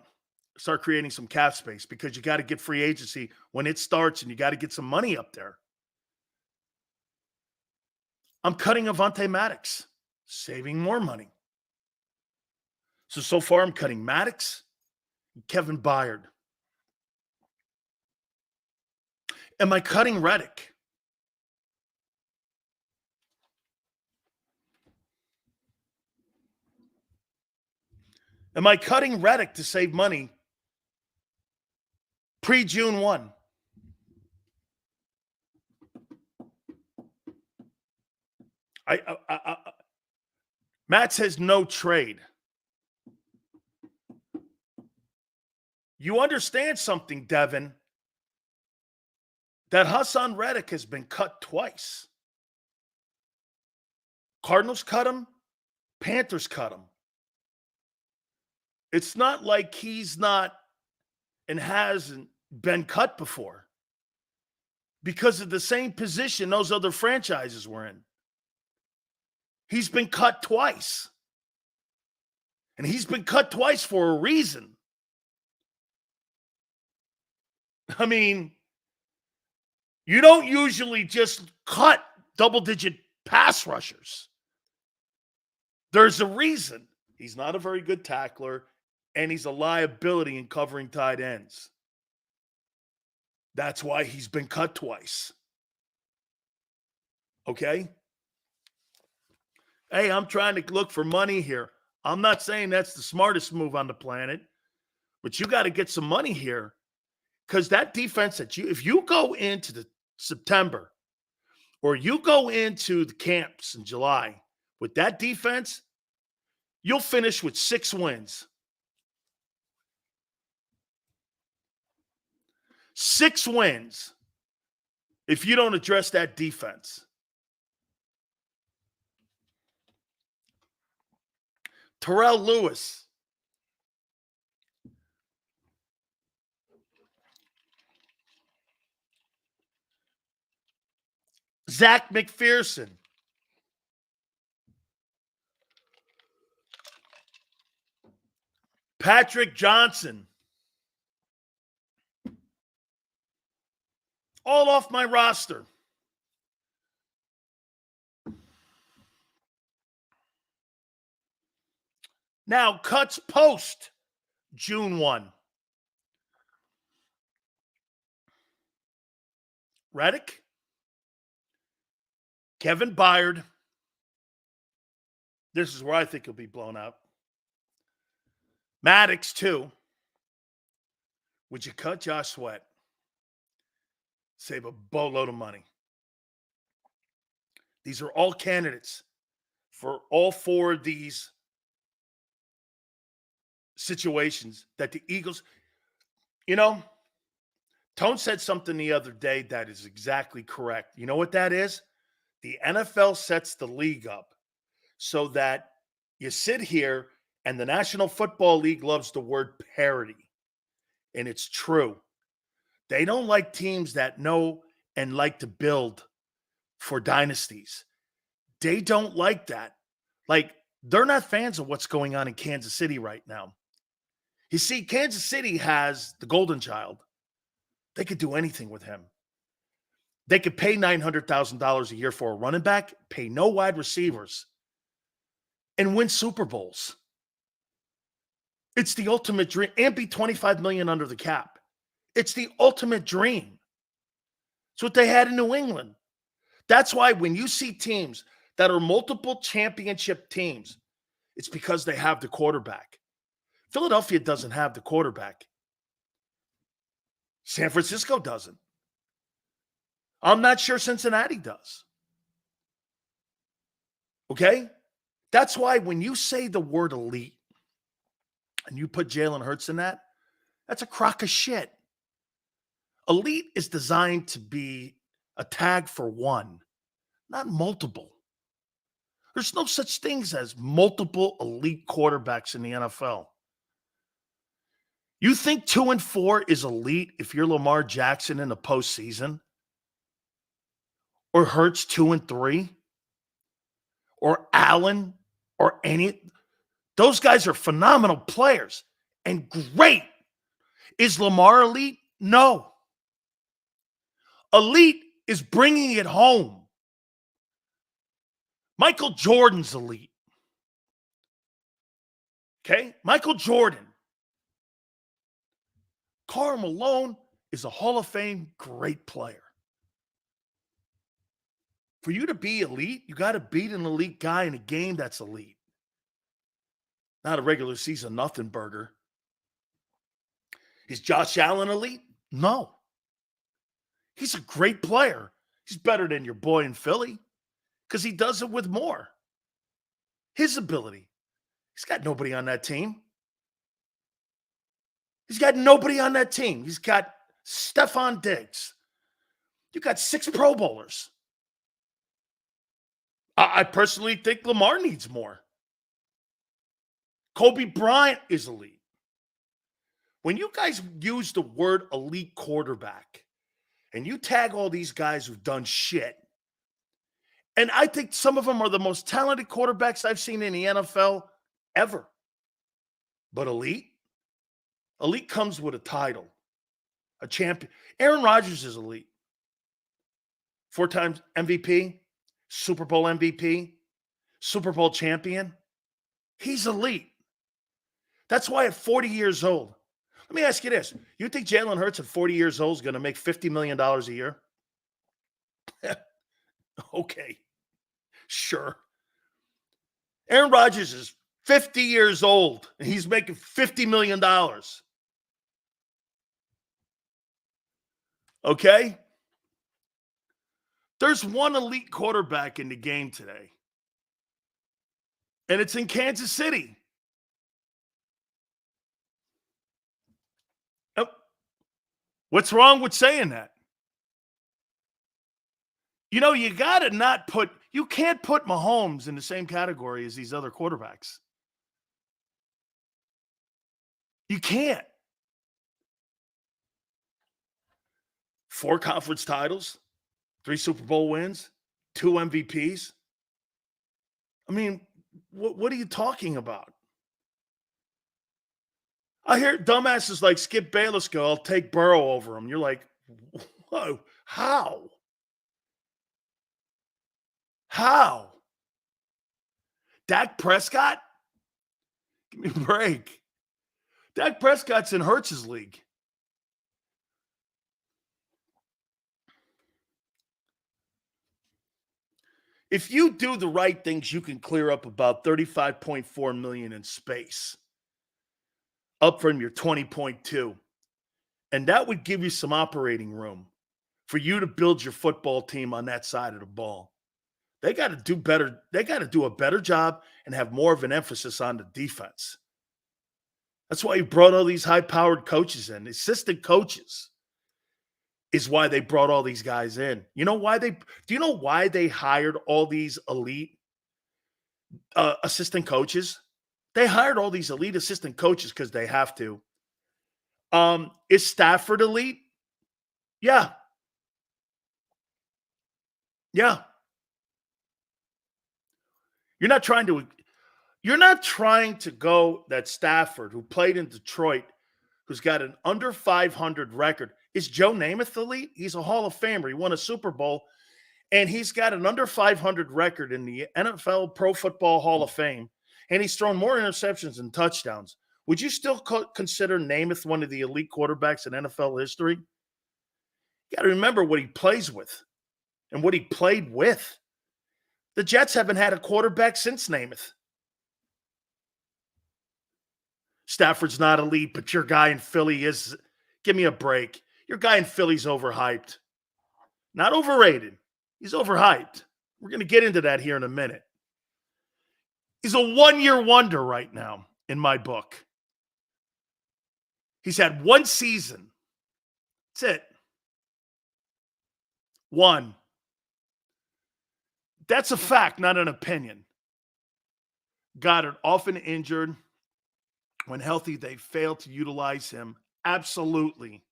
Start creating some cap space because you got to get free agency when it starts and you got to get some money up there. I'm cutting Avonte Maddox, saving more money. So far I'm cutting Maddox and Kevin Byard. Am I cutting Reddick? Am I cutting Reddick to save money pre-June 1? Matt says no trade. You understand something, Devin, that Hassan Reddick has been cut twice. Cardinals cut him, Panthers cut him. It's not like he's not and hasn't been cut before because of the same position those other franchises were in. He's been cut twice. And he's been cut twice for a reason. I mean, you don't usually just cut double-digit pass rushers. There's a reason. He's not a very good tackler, and he's a liability in covering tight ends. That's why he's been cut twice. Okay? Hey, I'm trying to look for money here. I'm not saying that's the smartest move on the planet, but you got to get some money here because that defense if you go into the September or you go into the camps in July with that defense, you'll finish with 6 wins. 6 wins if you don't address that defense. Terrell Lewis. Zach McPherson. Patrick Johnson. All off my roster. Now, cuts post June 1. Reddick. Kevin Byard. This is where I think he'll be blown out. Maddox, too. Would you cut Josh Sweat? Save a boatload of money. These are all candidates for all 4 of these situations that the Eagles, Tone said something the other day that is exactly correct. You know what that is? The NFL sets the league up so that you sit here and the National Football League loves the word parity. And it's true. They don't like teams that know and like to build for dynasties. They don't like that. Like, they're not fans of what's going on in Kansas City right now. You see, Kansas City has the golden child. They could do anything with him. They could pay $900,000 a year for a running back, pay no wide receivers, and win Super Bowls. It's the ultimate dream, and be $25 million under the cap. It's the ultimate dream. It's what they had in New England. That's why when you see teams that are multiple championship teams, it's because they have the quarterback. Philadelphia doesn't have the quarterback. San Francisco doesn't. I'm not sure Cincinnati does. Okay? That's why when you say the word elite and you put Jalen Hurts in that, that's a crock of shit. Elite is designed to be a tag for one, not multiple. There's no such things as multiple elite quarterbacks in the NFL. You think 2-4 is elite if you're Lamar Jackson in the postseason? Or Hurts 2-3? Or Allen? Or any? Those guys are phenomenal players and great. Is Lamar elite? No. Elite is bringing it home. Michael Jordan's elite. Okay? Michael Jordan. Karl Malone is a Hall of Fame great player. For you to be elite, you got to beat an elite guy in a game that's elite. Not a regular season nothing burger. Is Josh Allen elite? No. He's a great player. He's better than your boy in Philly because he does it with more. His ability. He's got nobody on that team. He's got nobody on that team. He's got Stephon Diggs. You got 6 Pro Bowlers. I personally think Lamar needs more. Kobe Bryant is elite. When you guys use the word elite quarterback and you tag all these guys who've done shit, and I think some of them are the most talented quarterbacks I've seen in the NFL ever. But elite? Elite comes with a title, a champion. Aaron Rodgers is elite. 4 times MVP, Super Bowl MVP, Super Bowl champion. He's elite. That's why at 40 years old, let me ask you this. You think Jalen Hurts at 40 years old is going to make $50 million a year? Okay, sure. Aaron Rodgers is 50 years old, and he's making $50 million. Okay? There's one elite quarterback in the game today, and it's in Kansas City. What's wrong with saying that? You know, you got to not put, you can't put Mahomes in the same category as these other quarterbacks. You can't. 4 conference titles, 3 Super Bowl wins, 2 MVPs. I mean, what are you talking about? I hear dumbasses like Skip Bayless go, I'll take Burrow over him. You're like, whoa, how? How? Dak Prescott? Give me a break. Dak Prescott's in Hurts' league. If you do the right things, you can clear up about $35.4 million in space, up from your 20.2. And that would give you some operating room for you to build your football team on that side of the ball. They got to do better. They got to do a better job and have more of an emphasis on the defense. That's why you brought all these high-powered coaches in. Assistant coaches is why they brought all these guys in. You know why do you know why they hired all these elite assistant coaches? They hired all these elite assistant coaches because they have to. Is Stafford elite? Yeah. Yeah. You're not trying to go that Stafford, who played in Detroit, who's got an under 500 record. Is Joe Namath elite? He's a Hall of Famer. He won a Super Bowl, and he's got an under 500 record in the NFL Pro Football Hall of Fame, and he's thrown more interceptions than touchdowns. Would you still consider Namath one of the elite quarterbacks in NFL history? You got to remember what he plays with and what he played with. The Jets haven't had a quarterback since Namath. Stafford's not elite, but your guy in Philly is. Give me a break. Your guy in Philly's overhyped. Not overrated. He's overhyped. We're going to get into that here in a minute. He's a one-year wonder right now in my book. He's had 1 season. That's it. 1. That's a fact, not an opinion. Goddard often injured. When healthy, they fail to utilize him. Absolutely.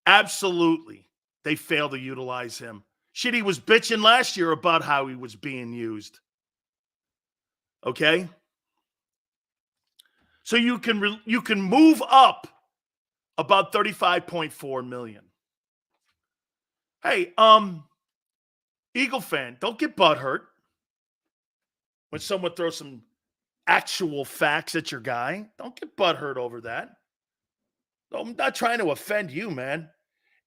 Absolutely. They fail to utilize him. Shit, he was bitching last year about how he was being used. Okay? So you can move up about 35.4 million. Hey, Eagle fan, don't get butthurt when someone throws some actual facts at your guy. Don't get butthurt over that. I'm not trying to offend you, man.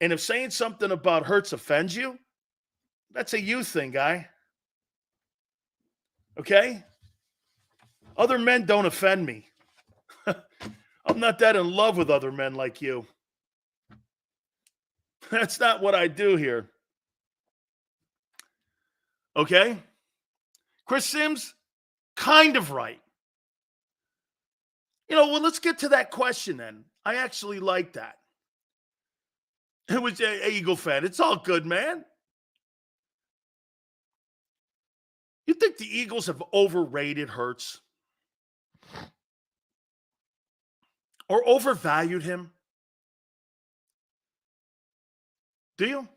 And if saying something about Hurts offends you, that's a you thing, guy. Okay? Other men don't offend me. I'm not that in love with other men like you. That's not what I do here. Okay? Chris Sims, kind of right. Well, let's get to that question then. I actually like that. It was a Eagle fan. It's all good, man. You think the Eagles have overrated Hurts? Or overvalued him? Do you?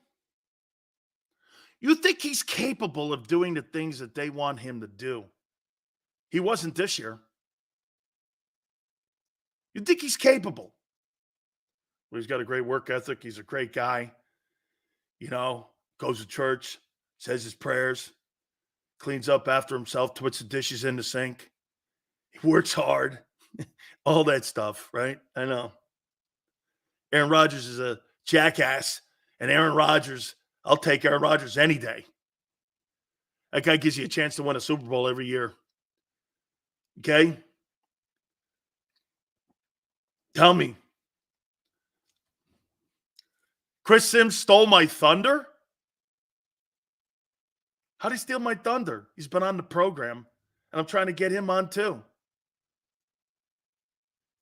You think he's capable of doing the things that they want him to do? He wasn't this year. You think he's capable? Well, he's got a great work ethic. He's a great guy. Goes to church, says his prayers, cleans up after himself, puts the dishes in the sink. He works hard. All that stuff, right? I know. Aaron Rodgers is a jackass. And I'll take Aaron Rodgers any day. That guy gives you a chance to win a Super Bowl every year. Okay? Tell me. Chris Sims stole my thunder? How'd he steal my thunder? He's been on the program, and I'm trying to get him on too.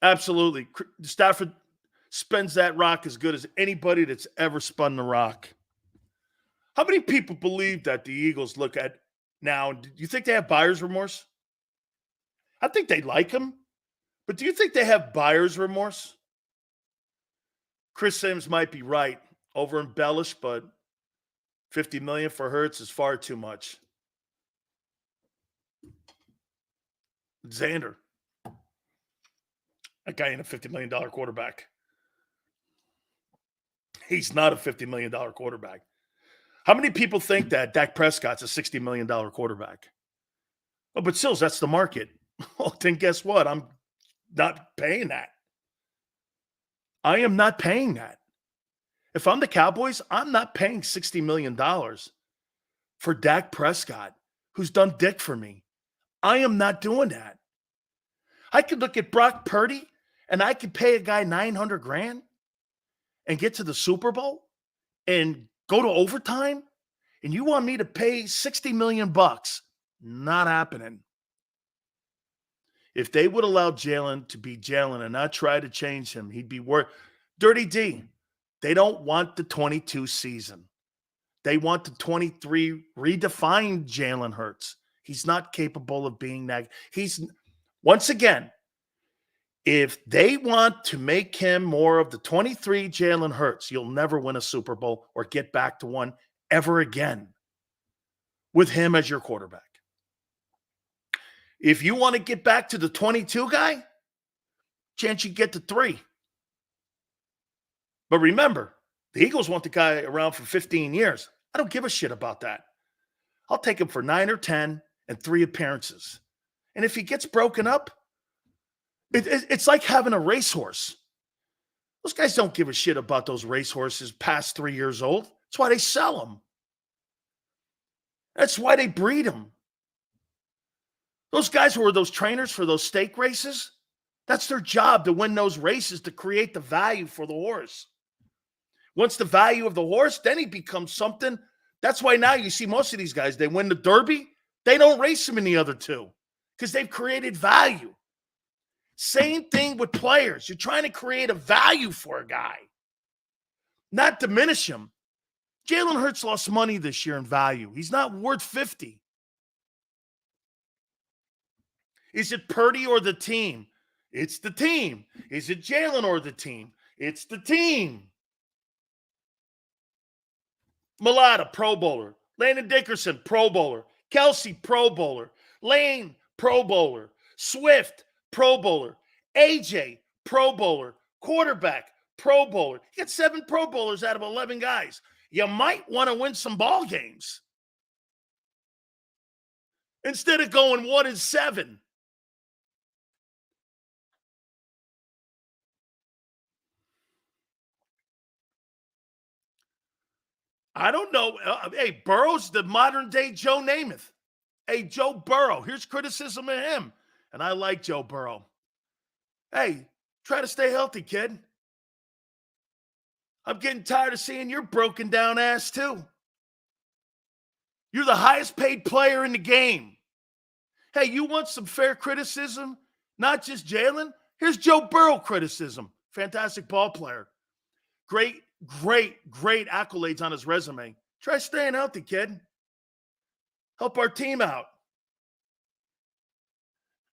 Absolutely. Stafford spins that rock as good as anybody that's ever spun the rock. How many people believe that the Eagles look at now? Do you think they have buyer's remorse? I think they like him, but do you think they have buyer's remorse? Chris Sims might be right. Over embellished, but $50 million for Hurts is far too much. Xander. That guy ain't a $50 million quarterback. He's not a $50 million quarterback. How many people think that Dak Prescott's a $60 million quarterback? Oh, but Sills, that's the market. Well, then guess what? I'm not paying that. I am not paying that. If I'm the Cowboys, I'm not paying $60 million for Dak Prescott, who's done dick for me. I am not doing that. I could look at Brock Purdy and I could pay a guy $900,000 and get to the Super Bowl and go to overtime, and you want me to pay $60 million? Not happening. If they would allow Jalen to be Jalen and not try to change him, he'd be worth. Dirty D, they don't want the 22 season. They want the 23 redefined Jalen Hurts. He's not capable of being that. Once again, if they want to make him more of the 23 Jalen Hurts, you'll never win a Super Bowl or get back to one ever again with him as your quarterback. If you want to get back to the 22 guy, chance you get to 3. But remember, the Eagles want the guy around for 15 years. I don't give a shit about that. I'll take him for 9 or 10 and 3 appearances. And if he gets broken up, it's like having a racehorse. Those guys don't give a shit about those racehorses past 3 years old. That's why they sell them. That's why they breed them. Those guys who are those trainers for those stake races, that's their job, to win those races, to create the value for the horse. Once the value of the horse, then he becomes something. That's why now you see most of these guys, they win the Derby, they don't race them in the other two because they've created value. Same thing with players. You're trying to create a value for a guy, not diminish him. Jalen Hurts lost money this year in value. He's not worth 50. Is it Purdy or the team? It's the team. Is it Jalen or the team? It's the team. Mailata, Pro Bowler. Landon Dickerson, Pro Bowler. Kelsey, Pro Bowler. Lane, Pro Bowler. Swift, Pro Bowler. AJ, Pro Bowler. Quarterback, Pro Bowler. You get 7 Pro Bowlers out of 11 guys. You might want to win some ball games instead of going 1-7. I don't know. Hey, Burrow's the modern day Joe Namath. Hey, Joe Burrow. Here's criticism of him. And I like Joe Burrow. Hey, try to stay healthy, kid. I'm getting tired of seeing your broken down ass, too. You're the highest paid player in the game. Hey, you want some fair criticism? Not just Jalen? Here's Joe Burrow criticism. Fantastic ball player. Great accolades on his resume. Try staying healthy, kid. Help our team out.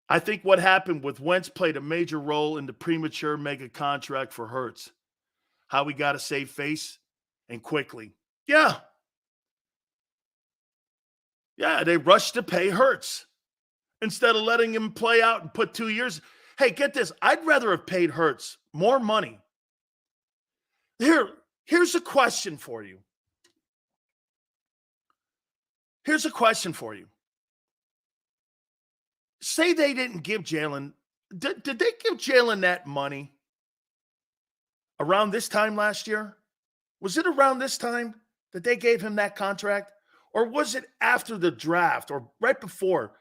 I think what happened with Wentz played a major role in the premature mega contract for Hurts. How we got to save face and quickly. Yeah, they rushed to pay Hurts instead of letting him play out and put 2 years. Hey, get this. I'd rather have paid Hurts more money. Here's a question for you. Say they didn't give Jalen. Did they give Jalen that money around this time last year? Was it around this time that they gave him that contract? Or was it after the draft or right before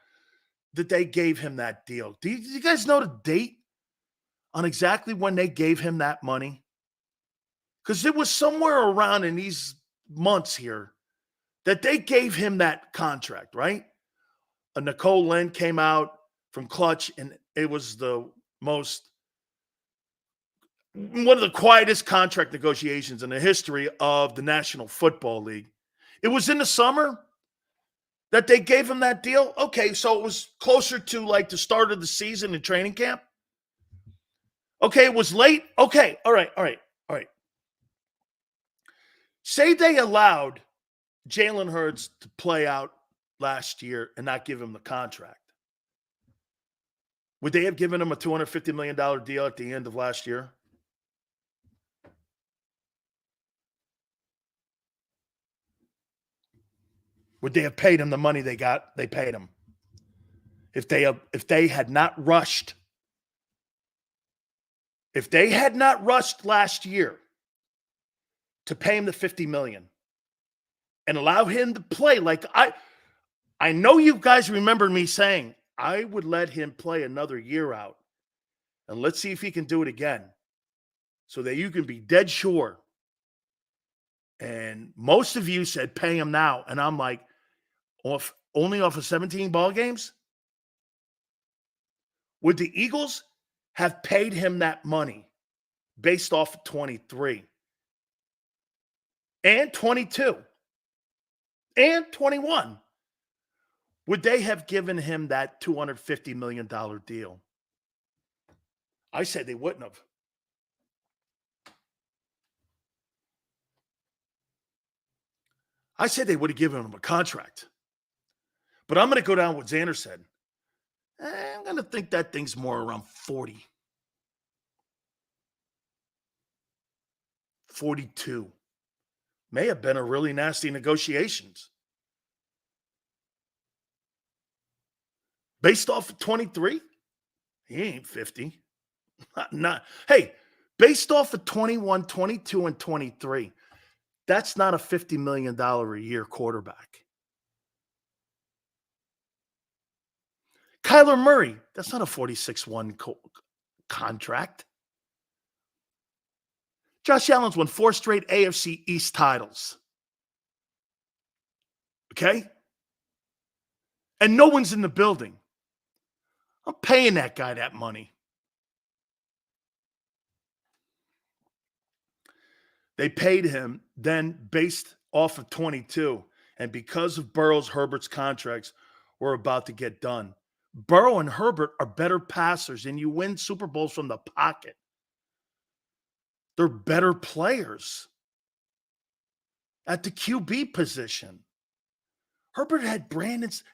that they gave him that deal? Do you guys know the date on exactly when they gave him that money? Because it was somewhere around in these months here that they gave him that contract, right? Nicole Lynn came out from Clutch, and it was one of the quietest contract negotiations in the history of the National Football League. It was in the summer that they gave him that deal. Okay, so it was closer to like the start of the season in training camp. Okay, it was late. Okay, all right. Say they allowed Jalen Hurts to play out last year and not give him the contract. Would they have given him a $250 million deal at the end of last year? Would they have paid him the money they paid him? If they had not rushed last year to pay him the $50 million and allow him to play like I know you guys remember me saying I would let him play another year out and let's see if he can do it again so that you can be dead sure. And most of you said pay him now. And I'm like, only off of 17 ball games? Would the Eagles have paid him that money based off of 23 and 22 and 21? Would they have given him that $250 million deal? I said they wouldn't have. I said they would have given him a contract. But I'm going to go down what Xander said. I'm going to think that thing's more around 40. 42. May have been a really nasty negotiations. Based off of 23, he ain't 50. Not. Hey, based off of 21, 22, and 23, that's not a $50 million a year quarterback. Kyler Murray, that's not a 46-1 contract. Josh Allen's won 4 straight AFC East titles. Okay? And no one's in the building. I'm paying that guy that money. They paid him then based off of 22. And because of Burrow's, Herbert's contracts were about to get done. Burrow and Herbert are better passers, and you win Super Bowls from the pocket. They're better players at the QB position. Herbert had Brandon's.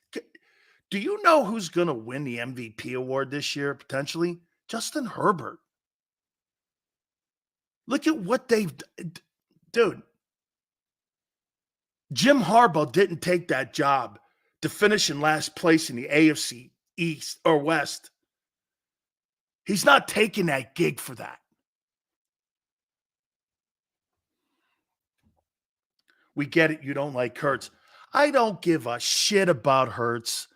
Do you know who's going to win the MVP award this year, potentially? Justin Herbert. Look at what they've dude. Jim Harbaugh didn't take that job to finish in last place in the AFC East or West. He's not taking that gig for that. We get it. You don't like Hurts. I don't give a shit about Hurts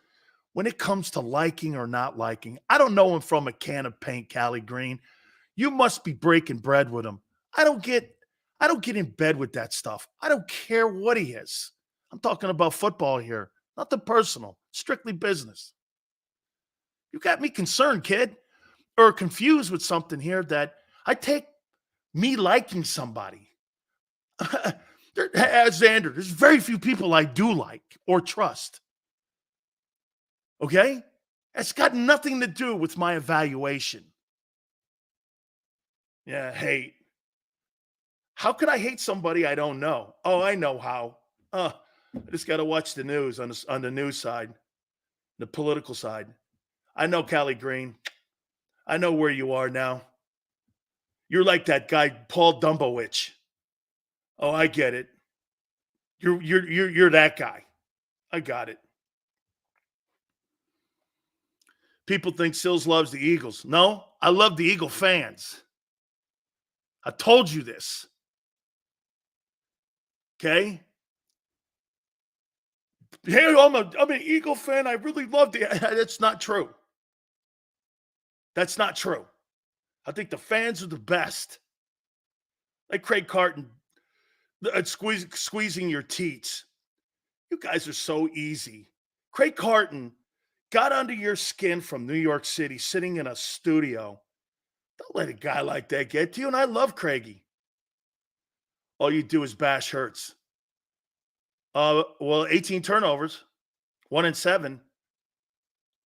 when it comes to liking or not liking. I don't know him from a can of paint, Callie Green. You must be breaking bread with him. I don't get in bed with that stuff. I don't care what he is. I'm talking about football here. Nothing personal. Strictly business. You got me concerned, kid, or confused with something here that I take me liking somebody. Xander, there's very few people I do like or trust. Okay? It's got nothing to do with my evaluation. Yeah, hate. How could I hate somebody I don't know? Oh, I know how. I just got to watch the news on the news side, the political side. I know, Callie Green. I know where you are now. You're like that guy, Paul Dumbowich. Oh, I get it. You're that guy. I got it. People think Sills loves the Eagles. No, I love the Eagle fans. I told you this. Okay? Hey, I'm an Eagle fan. I really love the. That's not true. That's not true. I think the fans are the best. Like Craig Carton squeezing your teats. You guys are so easy. Craig Carton got under your skin from New York City, sitting in a studio. Don't let a guy like that get to you. And I love Craigie. All you do is bash Hurts. Well, 18 turnovers, 1-7.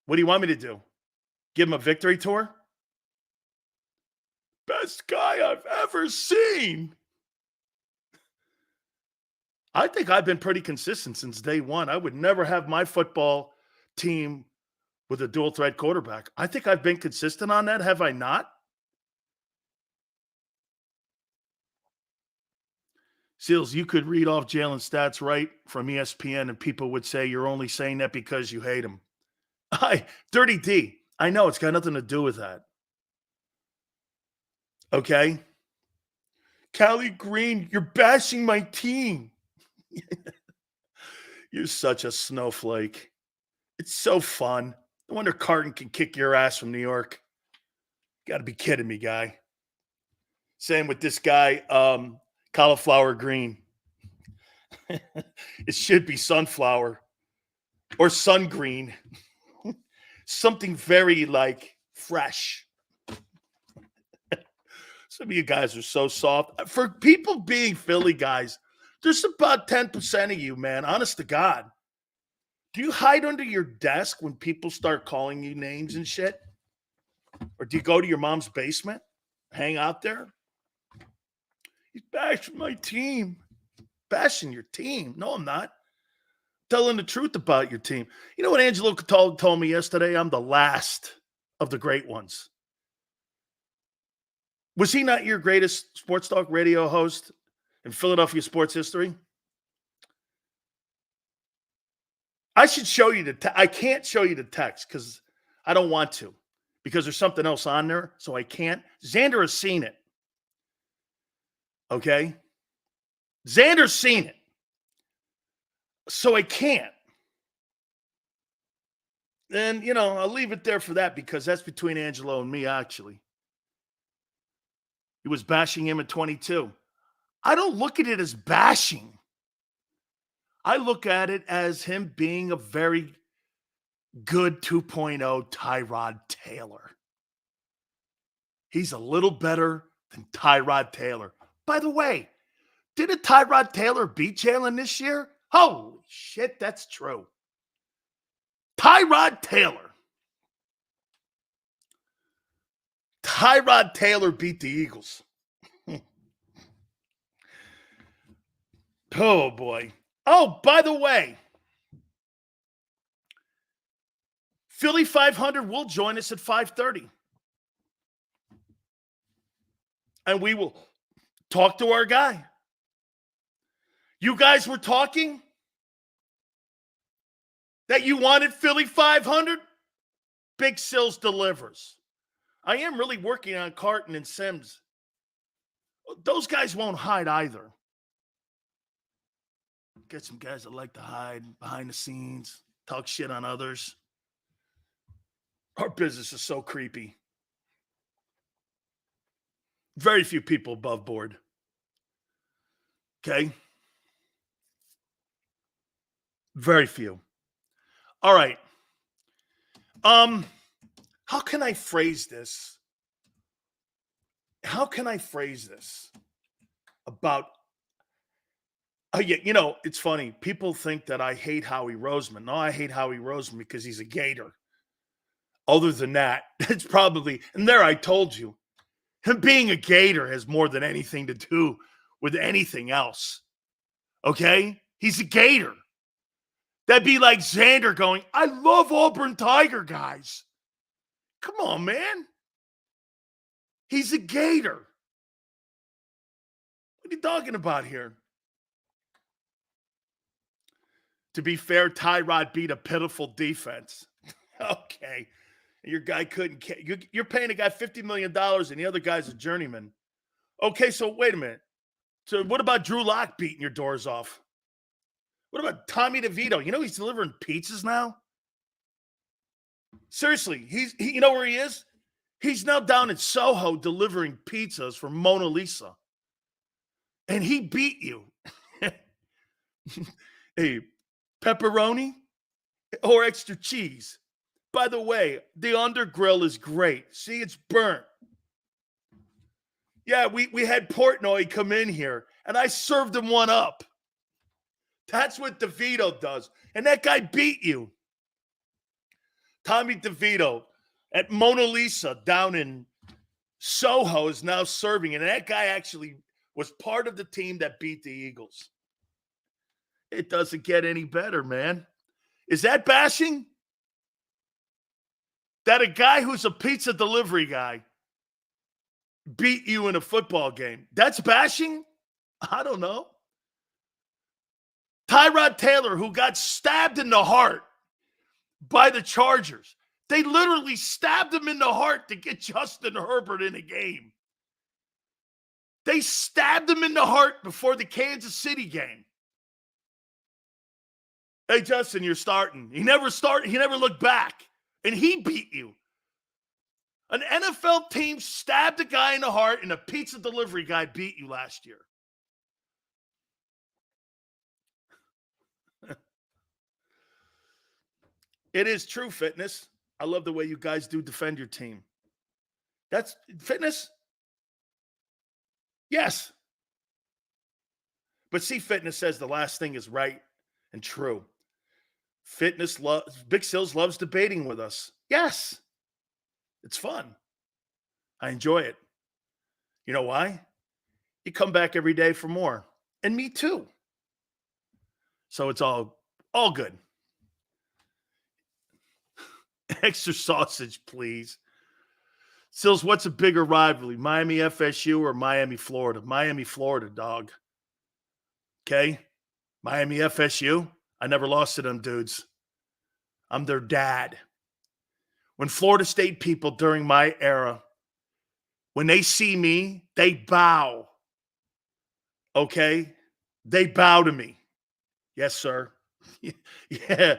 What do you want me to do? Give him a victory tour? Best guy I've ever seen. I think I've been pretty consistent since day one. I would never have my football team with a dual threat quarterback. I think I've been consistent on that. Have I not? Seals, you could read off Jalen's stats right from ESPN and people would say you're only saying that because you hate him. Dirty D. I know it's got nothing to do with that. Okay? Callie Green, you're bashing my team. You're such a snowflake. It's so fun. No wonder Carton can kick your ass from New York. Got to be kidding me, guy. Same with this guy, Cauliflower Green. It should be sunflower or sun green. Something very like fresh. Some of you guys are so soft. For people being Philly guys, there's about 10% of you, man. Honest to God. Do you hide under your desk when people start calling you names and shit? Or do you go to your mom's basement? Hang out there? He's bashing my team. Bashing your team? No, I'm not. Telling the truth about your team. You know what Angelo told me yesterday? I'm the last of the great ones. Was he not your greatest sports talk radio host in Philadelphia sports history? I should show you I can't show you the text because I don't want to, because there's something else on there, so I can't. Xander has seen it. Okay? Xander's seen it. So I can't. And, I'll leave it there for that because that's between Angelo and me, actually. He was bashing him at 22. I don't look at it as bashing. I look at it as him being a very good 2.0 Tyrod Taylor. He's a little better than Tyrod Taylor. By the way, didn't Tyrod Taylor beat Jalen this year? Holy shit, that's true. Tyrod Taylor. Tyrod Taylor beat the Eagles. Oh, boy. Oh, by the way, Philly 500 will join us at 5:30. and we will talk to our guy. You guys were talking that you wanted Philly 500. Big Sills delivers. I am really working on Carton and Sims. Those guys won't hide either. Get some guys that like to hide behind the scenes, talk shit on others. Our business is so creepy. Very few people above board. Okay? Very few. All right. How can I phrase this? About yeah, it's funny. People think that I hate Howie Roseman. No, I hate Howie Roseman because he's a Gator. Other than that, it's probably, and there I told you, him being a Gator has more than anything to do with anything else. Okay? He's a Gator. That'd be like Xander going, I love Auburn Tiger guys. Come on, man. He's a Gator. What are you talking about here? To be fair, Tyrod beat a pitiful defense. Okay. Your guy couldn't. You're paying a guy $50 million and the other guy's a journeyman. Okay, so wait a minute. So what about Drew Lock beating your doors off? What about Tommy DeVito? You know he's delivering pizzas now? Seriously, you know where he is? He's now down in Soho delivering pizzas for Mona Lisa. And he beat you. Hey, pepperoni or extra cheese? By the way, the undergrill is great. See, it's burnt. Yeah, we had Portnoy come in here, and I served him one up. That's what DeVito does. And that guy beat you. Tommy DeVito at Mona Lisa down in Soho is now serving, and that guy actually was part of the team that beat the Eagles. It doesn't get any better, man. Is that bashing? That a guy who's a pizza delivery guy beat you in a football game? That's bashing? I don't know. Tyrod Taylor, who got stabbed in the heart by the Chargers. They literally stabbed him in the heart to get Justin Herbert in a game. They stabbed him in the heart before the Kansas City game. Hey, Justin, you're starting. He never looked back. And he beat you. An NFL team stabbed a guy in the heart, and a pizza delivery guy beat you last year. It is true, Fitness. I love the way you guys do defend your team. That's Fitness? Yes. But see, Fitness says the last thing is right and true. Fitness loves, Big Sills loves debating with us. Yes. It's fun. I enjoy it. You know why? You come back every day for more. And me too. So it's all good. Extra sausage, please. Sills, what's a bigger rivalry? Miami FSU or Miami, Florida? Miami, Florida, dog. Okay? Miami FSU. I never lost to them dudes. I'm their dad. When Florida State people during my era, when they see me, they bow. Okay? They bow to me. Yes, sir. Yeah.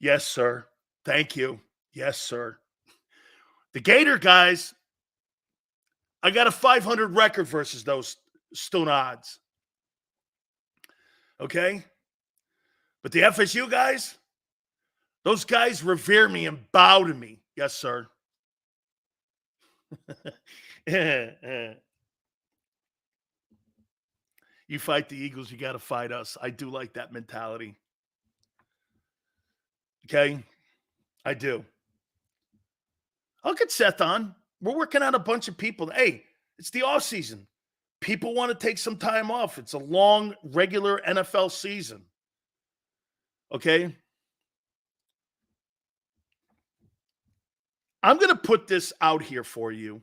Yes, sir. Thank you. Yes, sir. The Gator guys, I got a 500 record versus those stone odds. Okay? But the FSU guys, those guys revere me and bow to me. Yes, sir. You fight the Eagles, you got to fight us. I do like that mentality. Okay? I do. I'll get Seth on. We're working on a bunch of people. Hey, it's the offseason. People want to take some time off. It's a long, regular NFL season. Okay? I'm going to put this out here for you.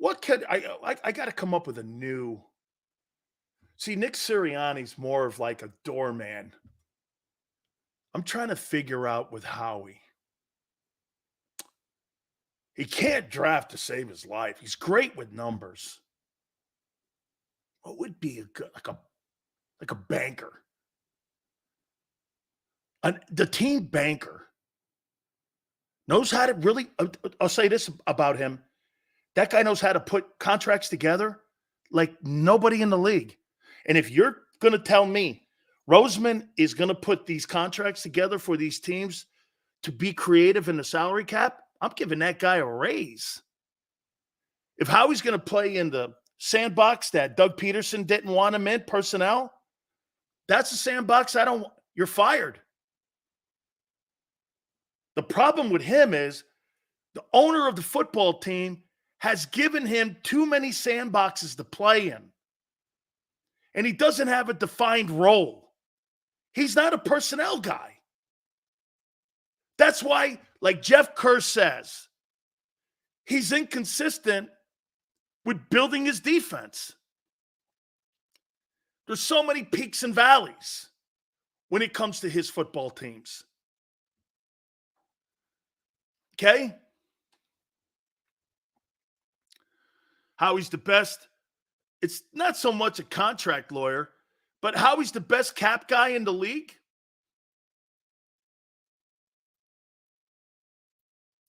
What could I got to come up with a new. See, Nick Sirianni's more of like a doorman. I'm trying to figure out with Howie. He can't draft to save his life. He's great with numbers. What would be a good like a banker? The team banker knows how to really. I'll say this about him: that guy knows how to put contracts together like nobody in the league. And if you're going to tell me Roseman is going to put these contracts together for these teams to be creative in the salary cap, I'm giving that guy a raise. If Howie's going to play in the sandbox that Doug Peterson didn't want him in, personnel, that's a sandbox I don't. You're fired. The problem with him is the owner of the football team has given him too many sandboxes to play in. And he doesn't have a defined role. He's not a personnel guy. That's why, like Jeff Kerr says, he's inconsistent with building his defense. There's so many peaks and valleys when it comes to his football teams. Okay? Howie's the best. It's not so much a contract lawyer, but Howie's the best cap guy in the league.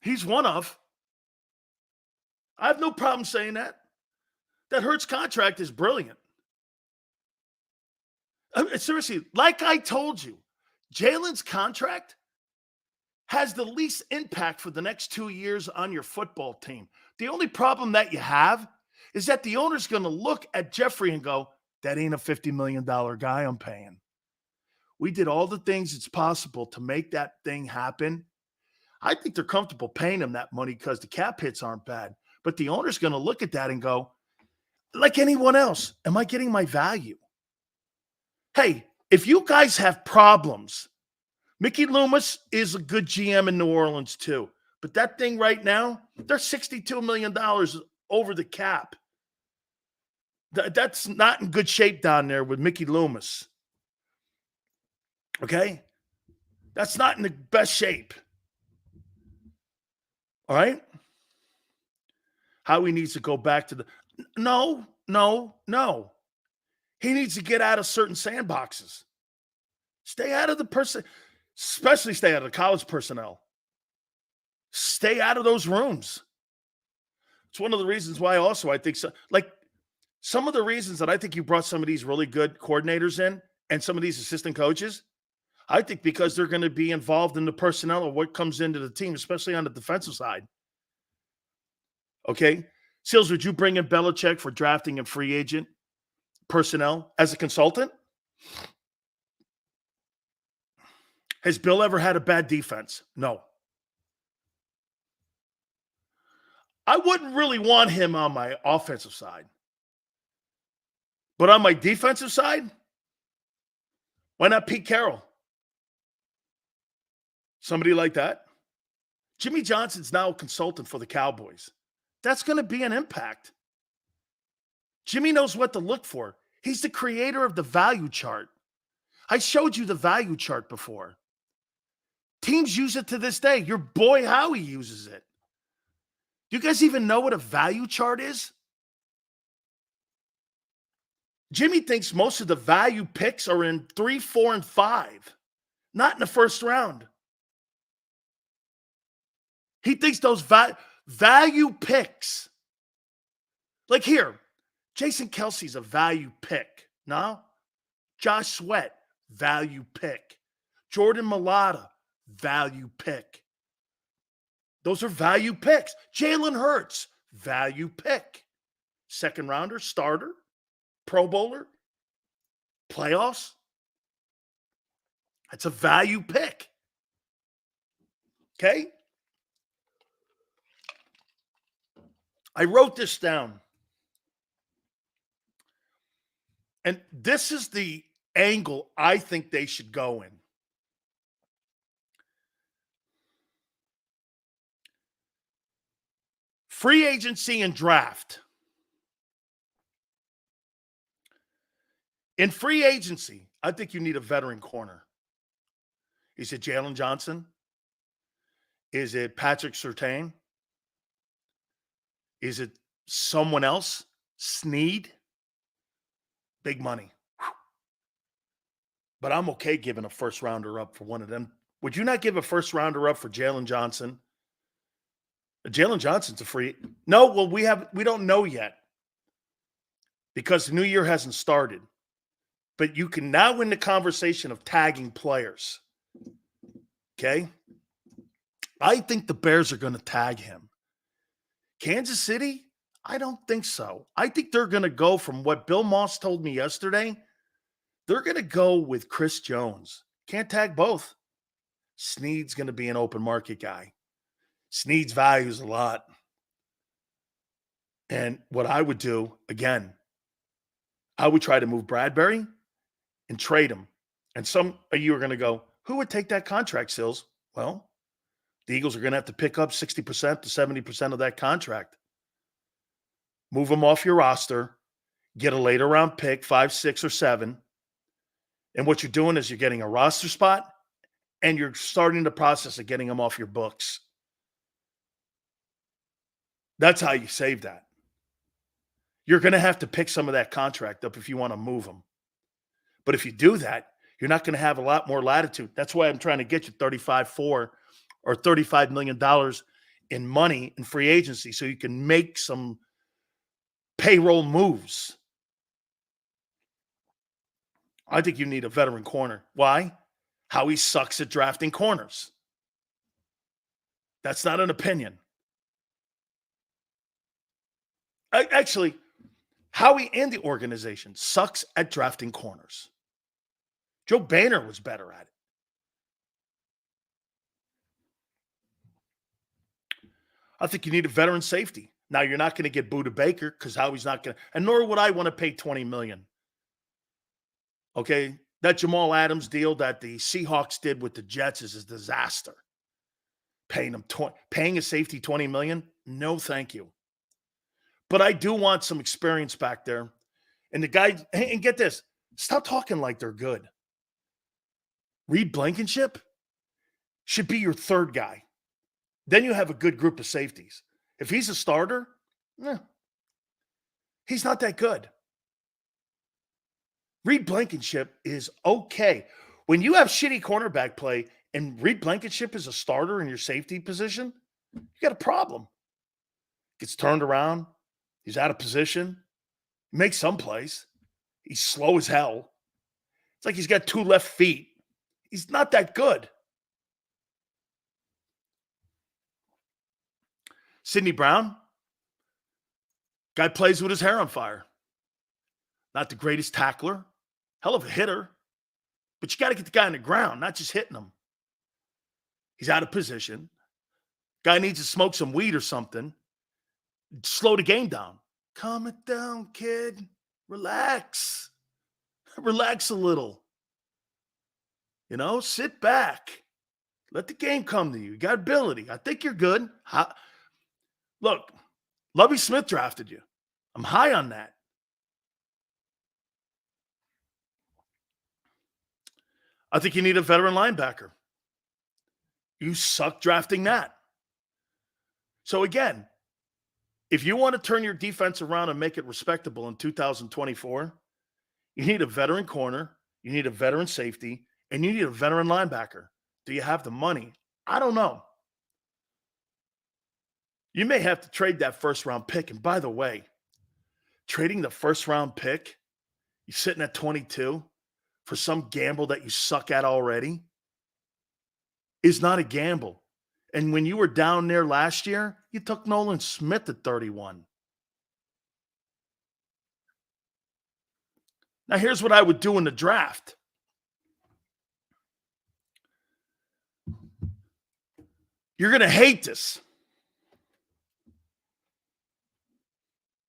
He's one of. I have no problem saying that. That Hurts contract is brilliant. Seriously, like I told you, Jalen's contract has the least impact for the next 2 years on your football team. The only problem that you have is that the owner's going to look at Jeffrey and go, that ain't a $50 million guy I'm paying. We did all the things it's possible to make that thing happen. I think they're comfortable paying him that money because the cap hits aren't bad. But the owner's going to look at that and go, like anyone else, am I getting my value? Hey, if you guys have problems, Mickey Loomis is a good GM in New Orleans too. But that thing right now, they're $62 million over the cap. That's not in good shape down there with Mickey Loomis. Okay? That's not in the best shape. All right? Howie needs to go back to the – no. He needs to get out of certain sandboxes. Stay out of the person – especially stay out of the college personnel. Stay out of those rooms. It's one of the reasons why also I think so. Like some of the reasons that I think you brought some of these really good coordinators in and some of these assistant coaches, I think because they're going to be involved in the personnel of what comes into the team, especially on the defensive side. Okay? Seals, would you bring in Belichick for drafting and free agent personnel as a consultant? Has Bill ever had a bad defense? No. I wouldn't really want him on my offensive side. But on my defensive side, why not Pete Carroll? Somebody like that. Jimmy Johnson's now a consultant for the Cowboys. That's going to be an impact. Jimmy knows what to look for. He's the creator of the value chart. I showed you the value chart before. Teams use it to this day. Your boy Howie uses it. Do you guys even know what a value chart is? Jimmy thinks most of the value picks are in 3, 4, and 5, not in the first round. He thinks those value picks, like here, Jason Kelsey's a value pick. No? Josh Sweat, value pick. Jordan Mailata, value pick. Those are value picks. Jalen Hurts, value pick. Second rounder, starter, Pro Bowler, playoffs. That's a value pick. Okay? I wrote this down. And this is the angle I think they should go in. Free agency and draft. In free agency, I think you need a veteran corner. Is it Jalen Johnson? Is it Patrick Surtain? Is it someone else? Sneed? Big money. But I'm okay giving a first rounder up for one of them. Would you not give a first rounder up for Jalen Johnson? Jalen Johnson's a free. No, well, we don't know yet because the new year hasn't started. But you can now win the conversation of tagging players. Okay? I think the Bears are going to tag him. Kansas City? I don't think so. I think they're going to go from what Bill Moss told me yesterday. They're going to go with Chris Jones. Can't tag both. Sneed's going to be an open market guy. Sneed's values a lot. And what I would do, again, I would try to move Bradbury and trade him. And some of you are going to go, who would take that contract, Sills? Well, the Eagles are going to have to pick up 60% to 70% of that contract. Move him off your roster, get a later round pick, 5, 6, or 7. And what you're doing is you're getting a roster spot and you're starting the process of getting them off your books. That's how you save that. You're going to have to pick some of that contract up if you want to move them. But if you do that, you're not going to have a lot more latitude. That's why I'm trying to get you $35 or $35 million in money in free agency so you can make some payroll moves. I think you need a veteran corner. Why? Howie sucks at drafting corners. That's not an opinion. Actually, Howie and the organization sucks at drafting corners. Joe Boehner was better at it. I think you need a veteran safety. Now, you're not going to get Budda Baker because Howie's not going to, and nor would I want to pay $20 million. Okay? That Jamal Adams deal that the Seahawks did with the Jets is a disaster. Paying a safety $20 million? No, thank you. But I do want some experience back there. And the guy, and get this, stop talking like they're good. Reed Blankenship should be your third guy. Then you have a good group of safeties. If he's a starter, he's not that good. Reed Blankenship is okay. When you have shitty cornerback play and Reed Blankenship is a starter in your safety position, you got a problem. Gets turned around. He's out of position. He makes some plays. He's slow as hell. It's like he's got 2 left feet. He's not that good. Sidney Brown, guy plays with his hair on fire. Not the greatest tackler. Hell of a hitter. But you got to get the guy on the ground, not just hitting him. He's out of position. Guy needs to smoke some weed or something. Slow the game down. Calm it down, kid. Relax. Relax a little. You know, sit back. Let the game come to you. You got ability. I think you're good. Look, Lovie Smith drafted you. I'm high on that. I think you need a veteran linebacker. You suck drafting that. So again, if you want to turn your defense around and make it respectable in 2024, you need a veteran corner, you need a veteran safety, and you need a veteran linebacker. Do you have the money? I don't know. You may have to trade that first-round pick. And by the way, trading the first-round pick, you're sitting at 22 for some gamble that you suck at already, is not a gamble. And when you were down there last year, you took Nolan Smith at 31. Now, here's what I would do in the draft. You're going to hate this.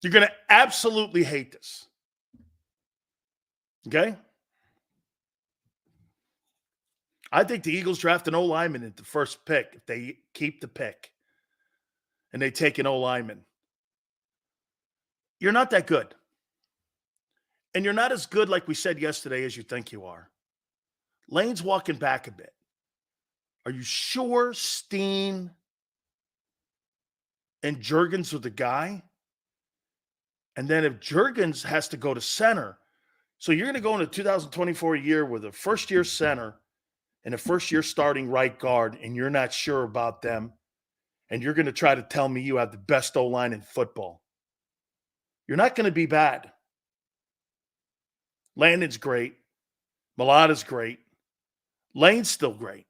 You're going to absolutely hate this. Okay? I think the Eagles draft an O-lineman at the first pick if they keep the pick and they take an O-lineman. You're not that good. And you're not as good, like we said yesterday, as you think you are. Lane's walking back a bit. Are you sure Steen and Jurgens are the guy? And then if Jurgens has to go to center, so you're going to go into 2024 year with a first-year center and a first-year starting right guard, and you're not sure about them, and you're going to try to tell me you have the best O-line in football. You're not going to be bad. Landon's great. Mailata's great. Lane's still great.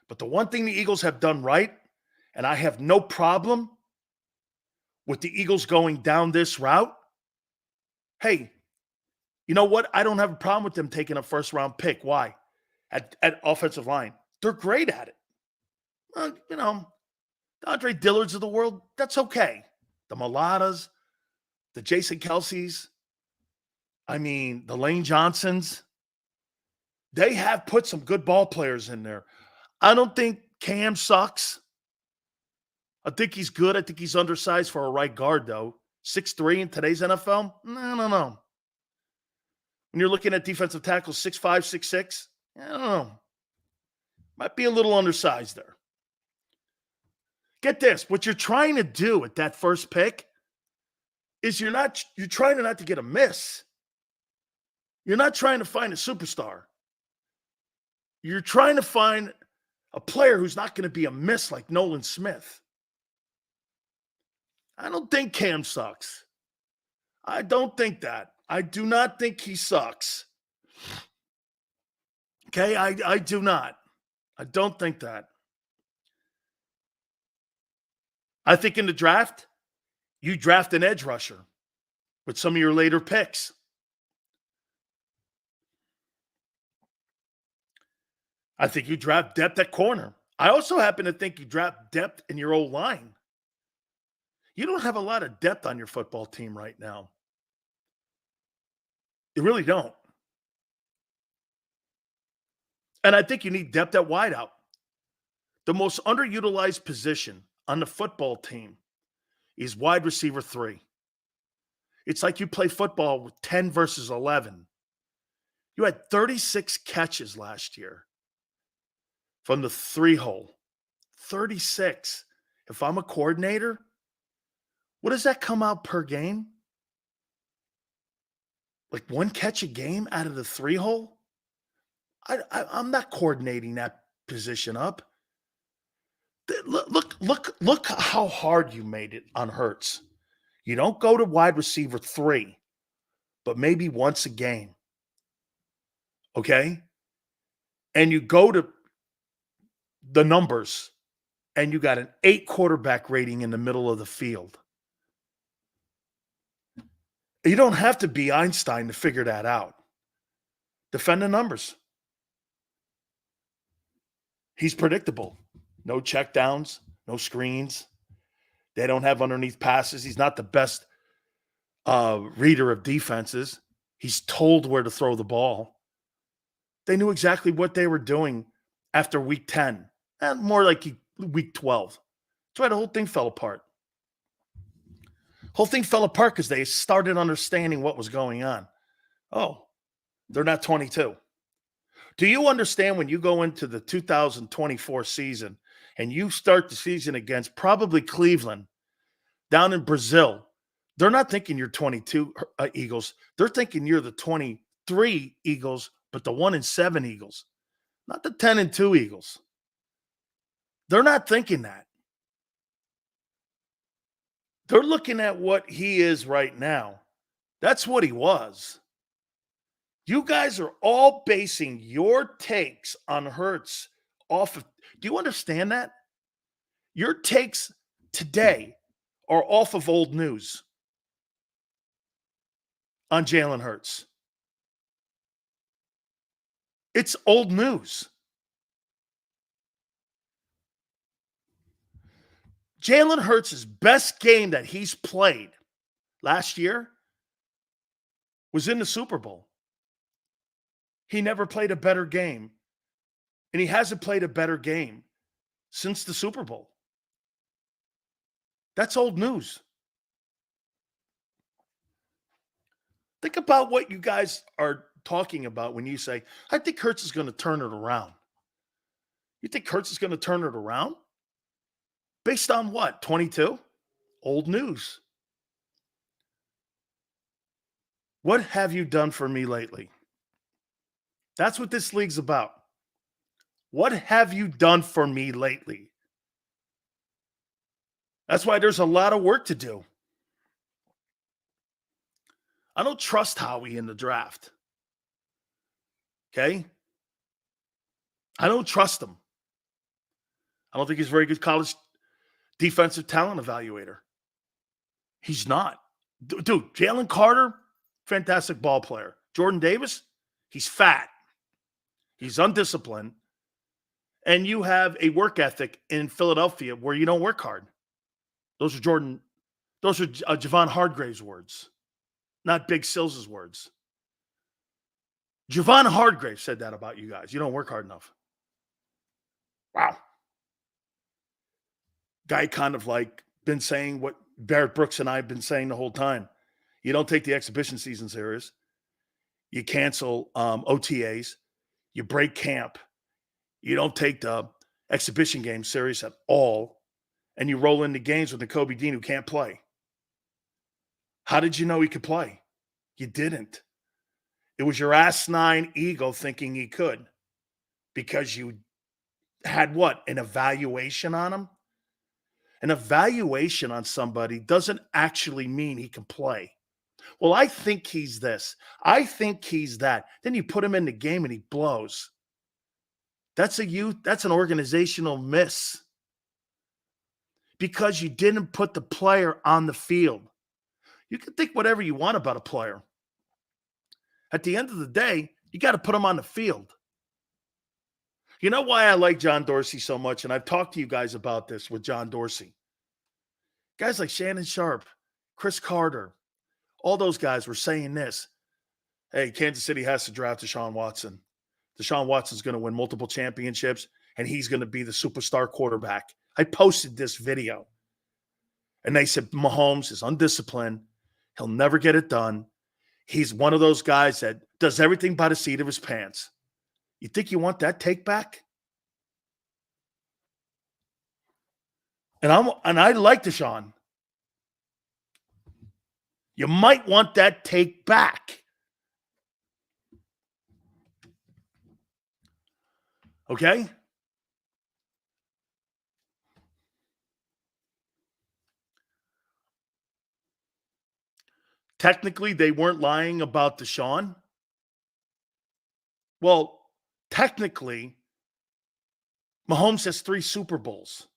But the one thing the Eagles have done right, and I have no problem with the Eagles going down this route, hey, you know what? I don't have a problem with them taking a first-round pick. Why? At offensive line. They're great at it. The Andre Dillards of the world, that's okay. The Mailatas, the Jason Kelce's, the Lane Johnsons, they have put some good ball players in there. I don't think Cam sucks. I think he's good. I think he's undersized for a right guard, though. 6'3" in today's NFL? No. When you're looking at defensive tackles, 6'5", 6'6", I don't know. Might be a little undersized there. Get this. What you're trying to do at that first pick is you're trying not to get a miss. You're not trying to find a superstar. You're trying to find a player who's not going to be a miss like Nolan Smith. I don't think Cam sucks. I don't think that. I do not think he sucks. Okay, I do not. I don't think that. I think in the draft, you draft an edge rusher with some of your later picks. I think you draft depth at corner. I also happen to think you draft depth in your old line. You don't have a lot of depth on your football team right now. You really don't. And I think you need depth at wideout. The most underutilized position on the football team is wide receiver 3. It's like you play football with 10 versus 11. You had 36 catches last year from the 3-hole. 36. If I'm a coordinator, what does that come out per game? Like 1 catch a game out of the 3-hole? I'm not coordinating that position up. Look how hard you made it on Hurts. You don't go to wide receiver 3, but maybe once a game. Okay? And you go to the numbers, and you got an 8 quarterback rating in the middle of the field. You don't have to be Einstein to figure that out. Defend the numbers. He's predictable. No checkdowns, no screens. They don't have underneath passes. He's not the best reader of defenses. He's told where to throw the ball. They knew exactly what they were doing after week 10. And more like week 12. That's why the whole thing fell apart. Whole thing fell apart because they started understanding what was going on. Oh, they're not 22. Do you understand when you go into the 2024 season and you start the season against probably Cleveland down in Brazil? They're not thinking you're 22 Eagles. They're thinking you're the 23 Eagles, but the 1-7 Eagles, not the 10-2 Eagles. They're not thinking that. They're looking at what he is right now. That's what he was. You guys are all basing your takes on Hurts off of, do you understand that? Your takes today are off of old news on Jalen Hurts. It's old news. Jalen Hurts' best game that he's played last year was in the Super Bowl. He never played a better game, and he hasn't played a better game since the Super Bowl. That's old news. Think about what you guys are talking about when you say, I think Hurts is going to turn it around. You think Hurts is going to turn it around? Based on what? 22? Old news. What have you done for me lately? That's what this league's about. What have you done for me lately? That's why there's a lot of work to do. I don't trust Howie in the draft. Okay? I don't trust him. I don't think he's a very good college defensive talent evaluator. He's not. Dude, Jalen Carter, fantastic ball player. Jordan Davis, he's fat. He's undisciplined. And you have a work ethic in Philadelphia where you don't work hard. Those are Javon Hargrave's words, not Big Sills' words. Javon Hargrave said that about you guys. You don't work hard enough. Wow. Guy kind of like been saying what Barrett Brooks and I have been saying the whole time. You don't take the exhibition season serious. You cancel OTAs. You break camp. You don't take the exhibition game serious at all. And you roll into games with the Kobe Dean who can't play. How did you know he could play? You didn't. It was your asinine ego thinking he could because you had what? An evaluation on him? An evaluation on somebody doesn't actually mean he can play. Well, I think he's this. I think he's that. Then you put him in the game and he blows. That's an organizational miss. Because you didn't put the player on the field. You can think whatever you want about a player. At the end of the day, you got to put him on the field. You know why I like John Dorsey so much? And I've talked to you guys about this with John Dorsey. Guys like Shannon Sharp, Chris Carter, all those guys were saying this. Hey, Kansas City has to draft Deshaun Watson. Deshaun Watson's going to win multiple championships, and he's going to be the superstar quarterback. I posted this video. And they said Mahomes is undisciplined. He'll never get it done. He's one of those guys that does everything by the seat of his pants. You think you want that take back? And I like Deshaun. You might want that take back. Okay? Technically, they weren't lying about Deshaun. Well, technically, Mahomes has 3 Super Bowls.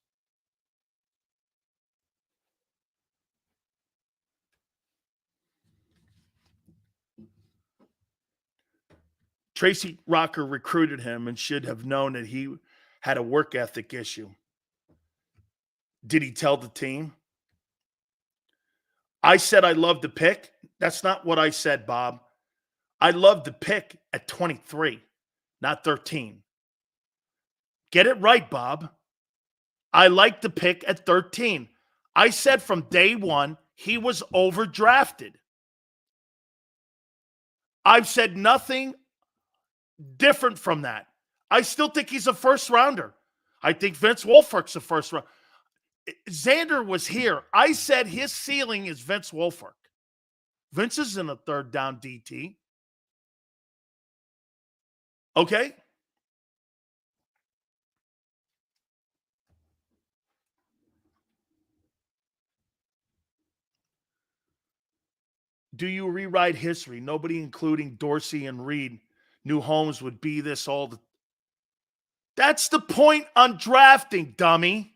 Tracy Rocker recruited him and should have known that he had a work ethic issue. Did he tell the team? I said I loved the pick. That's not what I said, Bob. I loved the pick at 23, not 13. Get it right, Bob. I liked the pick at 13. I said from day one, he was overdrafted. I've said nothing different from that. I still think he's a first rounder. I think Vince Wilfork's a first rounder. Xander was here. I said his ceiling is Vince Wilfork. Vince isn't a third down DT. Okay? Do you rewrite history? Nobody, including Dorsey and Reed, knew Holmes would be this all the... That's the point on drafting, dummy.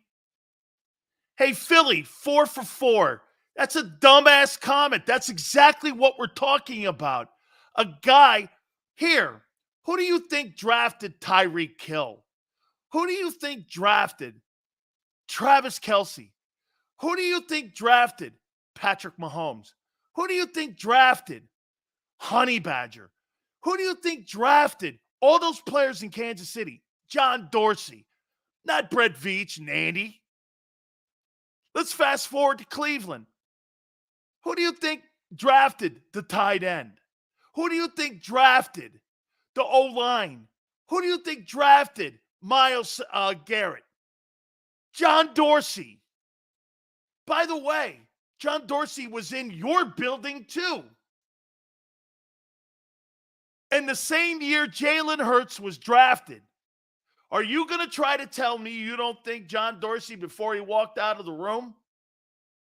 Hey, Philly, 4 for 4. That's a dumbass comment. That's exactly what we're talking about. A guy here. Who do you think drafted Tyreek Hill? Who do you think drafted Travis Kelce? Who do you think drafted Patrick Mahomes? Who do you think drafted Honey Badger? Who do you think drafted all those players in Kansas City? John Dorsey, not Brett Veach and Andy. Let's fast forward to Cleveland. Who do you think drafted the tight end? Who do you think drafted the O-line? Who do you think drafted Myles Garrett? John Dorsey. By the way, John Dorsey was in your building too. And the same year Jalen Hurts was drafted. Are you going to try to tell me you don't think John Dorsey, before he walked out of the room,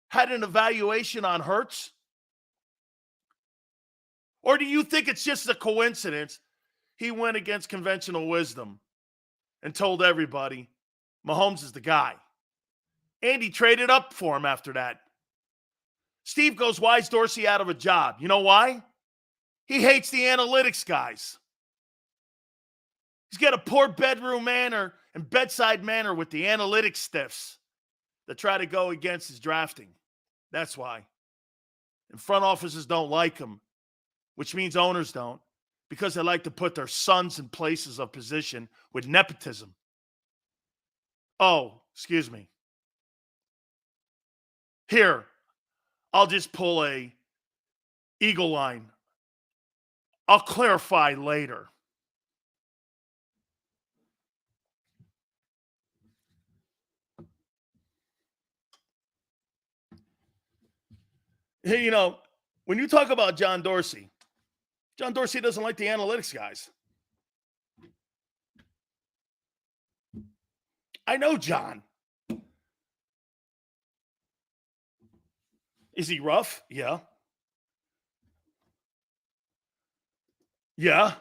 had an evaluation on Hurts? Or do you think it's just a coincidence he went against conventional wisdom and told everybody Mahomes is the guy? And he traded up for him after that. Steve goes, why is Dorsey out of a job? You know why? He hates the analytics guys. He's got a poor bedroom manner and bedside manner with the analytics stiffs that try to go against his drafting. That's why. And front offices don't like him, which means owners don't, because they like to put their sons in places of position with nepotism. Oh, excuse me. Here, I'll just pull a eagle line. I'll clarify later. Hey, when you talk about John Dorsey doesn't like the analytics guys. I know John. Is he rough? Yeah. Yeah.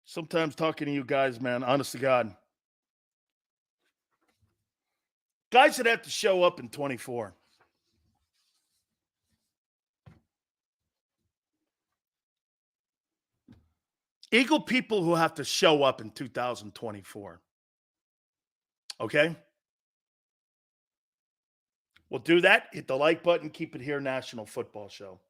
Sometimes talking to you guys, man, honest to God. Guys that have to show up in 24. Eagle people who have to show up in 2024. Okay? We'll do that. Hit the like button. Keep it here, National Football Show.